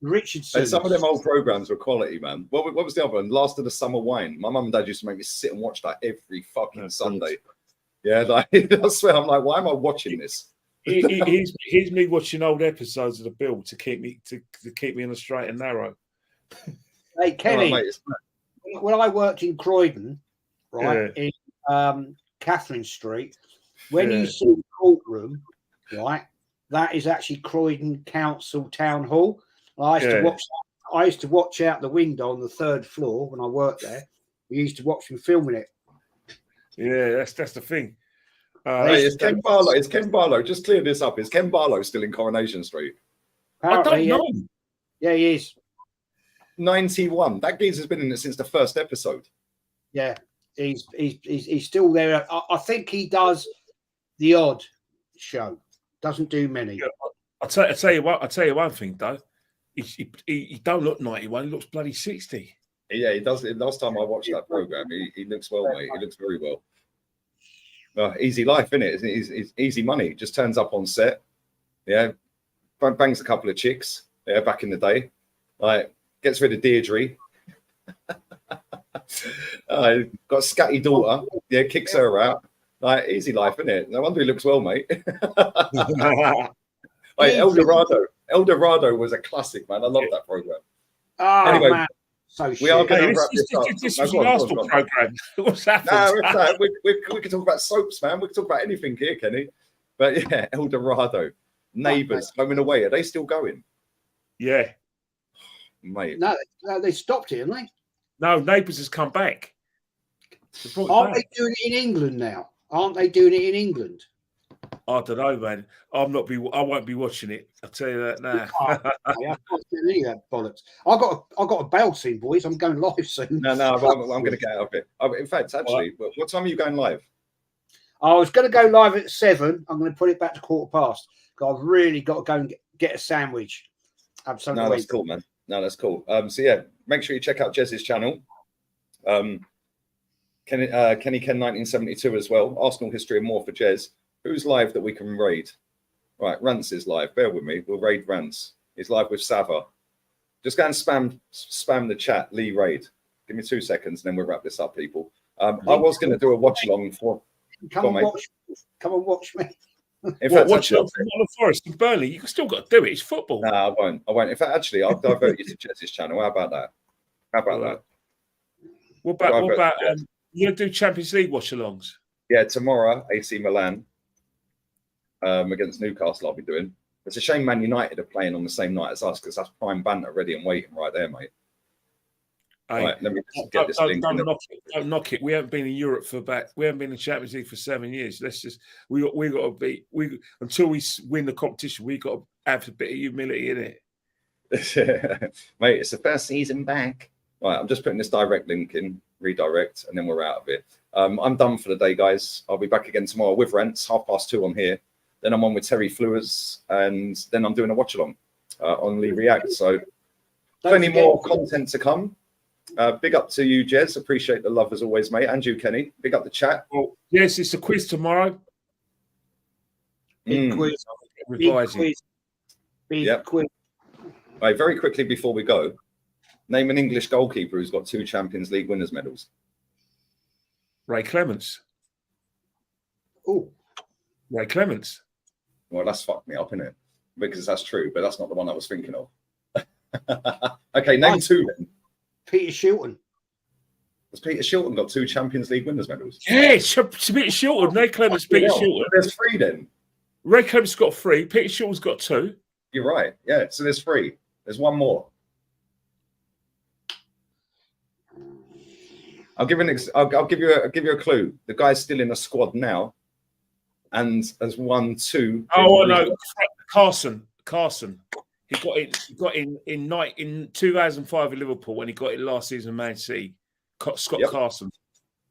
Richardson. Some of them old programs were quality, man. What was the other one? Last of the Summer Wine. My mum and dad used to make me sit and watch that every fucking Sunday. Yeah, like I swear, I'm like, why am I watching this? Here's me watching old episodes of the Bill to keep me in the straight and narrow. Hey Kenny, when I worked in Croydon, right, in Catherine Street, when you see the courtroom, right, that is actually Croydon Council Town Hall. I used to watch out the window on the 3rd floor when I worked there. We used to watch them filming it. Yeah, that's the thing. It's Ken Barlow. It's Ken Barlow. Just clear this up. Is Ken Barlow still in Coronation Street? Apparently, I don't know. Yeah, he is. 91. That geezer's been in it since the first episode. Yeah, he's still there. I think he does the odd show. Doesn't do many. Yeah, I'll tell you one thing though. He don't look 91. He looks bloody 60. Yeah, he does. Last time I watched that program, he looks well, mate. He looks very well. Easy life, isn't it? It's easy money. Just turns up on set. Yeah, bangs a couple of chicks. Yeah, back in the day, like gets rid of Deirdre. Got a scatty daughter. Yeah, kicks her out. Like easy life, isn't it? No wonder he looks well, mate. Like Eldorado was a classic, man. I love that program. Oh, anyway, man. So we are going to wrap this up. This was an Arsenal program. What's happened? No, we can talk about soaps, man. We can talk about anything here, Kenny. But yeah, Eldorado, Neighbours, Home and Away. Are they still going? Yeah, mate. No, they stopped it, haven't they? No, Neighbours has come back. Aren't they doing it in England now? Aren't they doing it in England? I don't know, man. I won't be watching it. I'll tell you that now. I can't do any of that bollocks. I got a bail soon, boys. I'm going live soon. No, I'm going to get out of it. In fact, actually, what time are you going live? I was going to go live at 7. I'm going to put it back to 15:15 because I've really got to go and get a sandwich. Absolutely. No, that's cool, man. No, that's cool. So yeah, make sure you check out JEZ'S channel. Kenny Ken 1972 as well. Arsenal history and more for JEZ'S. Who's live that we can raid? Right, Rance is live. Bear with me. We'll raid Rance. He's live with Sava. Just go and spam the chat. Lee raid. Give me 2 seconds, and then we'll wrap this up, people. I was going to do a watch along for. Come and watch me. In fact, watch Forest and Burnley. You still got to do it. It's football. No, I won't. In fact, actually, I'll divert you to JEZ'S channel. How about that? What about you going to do Champions League watch-alongs? Yeah, tomorrow, AC Milan against Newcastle I'll be doing. It's a shame Man United are playing on the same night as us because that's prime banter ready and waiting right there, mate. Hey, Right, let me just get this link. Don't knock it. Don't knock it. We haven't been in Europe we haven't been in Champions League for 7 years. Let's just we got to be until we win the competition. We got to have a bit of humility in it. Mate, it's the first season back. Right, I'm just putting this direct link in, redirect, and then we're out of it. I'm done for the day, guys. I'll be back again tomorrow with Rents, 2:30 on here. Then I'm on with Terry Flewers, and then I'm doing a watch along on Lee React. So plenty more content to come. Big up to you, Jez. Appreciate the love as always, mate. And you, Kenny. Big up the chat. Well, yes, it's a quiz tomorrow. Big quiz. Revising. Big quiz. Right, very quickly before we go, name an English goalkeeper who's got 2 Champions League winners' medals. Ray Clements. Oh, Ray Clements. Well, that's fucked me up, innit? Because that's true, but that's not the one I was thinking of. Okay, name 2 then. Peter Shilton. Has Peter Shilton got 2 Champions League winners' medals? Yeah, it's Peter Shilton. Ray Clements, Peter Shilton. There's 3 then. Ray Clements got 3. Peter Shilton's got 2. You're right. Yeah, so there's 3. There's 1 more. I'll give you a clue. The guy's still in a squad now, and has won 2. Oh no, Carson. He got in 2005 at Liverpool when he got it last season at Man City. Scott Carson.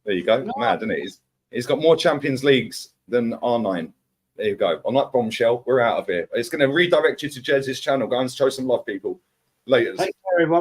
There you go. Mad, isn't it? He's got more Champions Leagues than R9. There you go. On that bombshell, we're out of here. It's going to redirect you to JEZ'S channel. Go and show some love, people. Later. Thanks, everyone.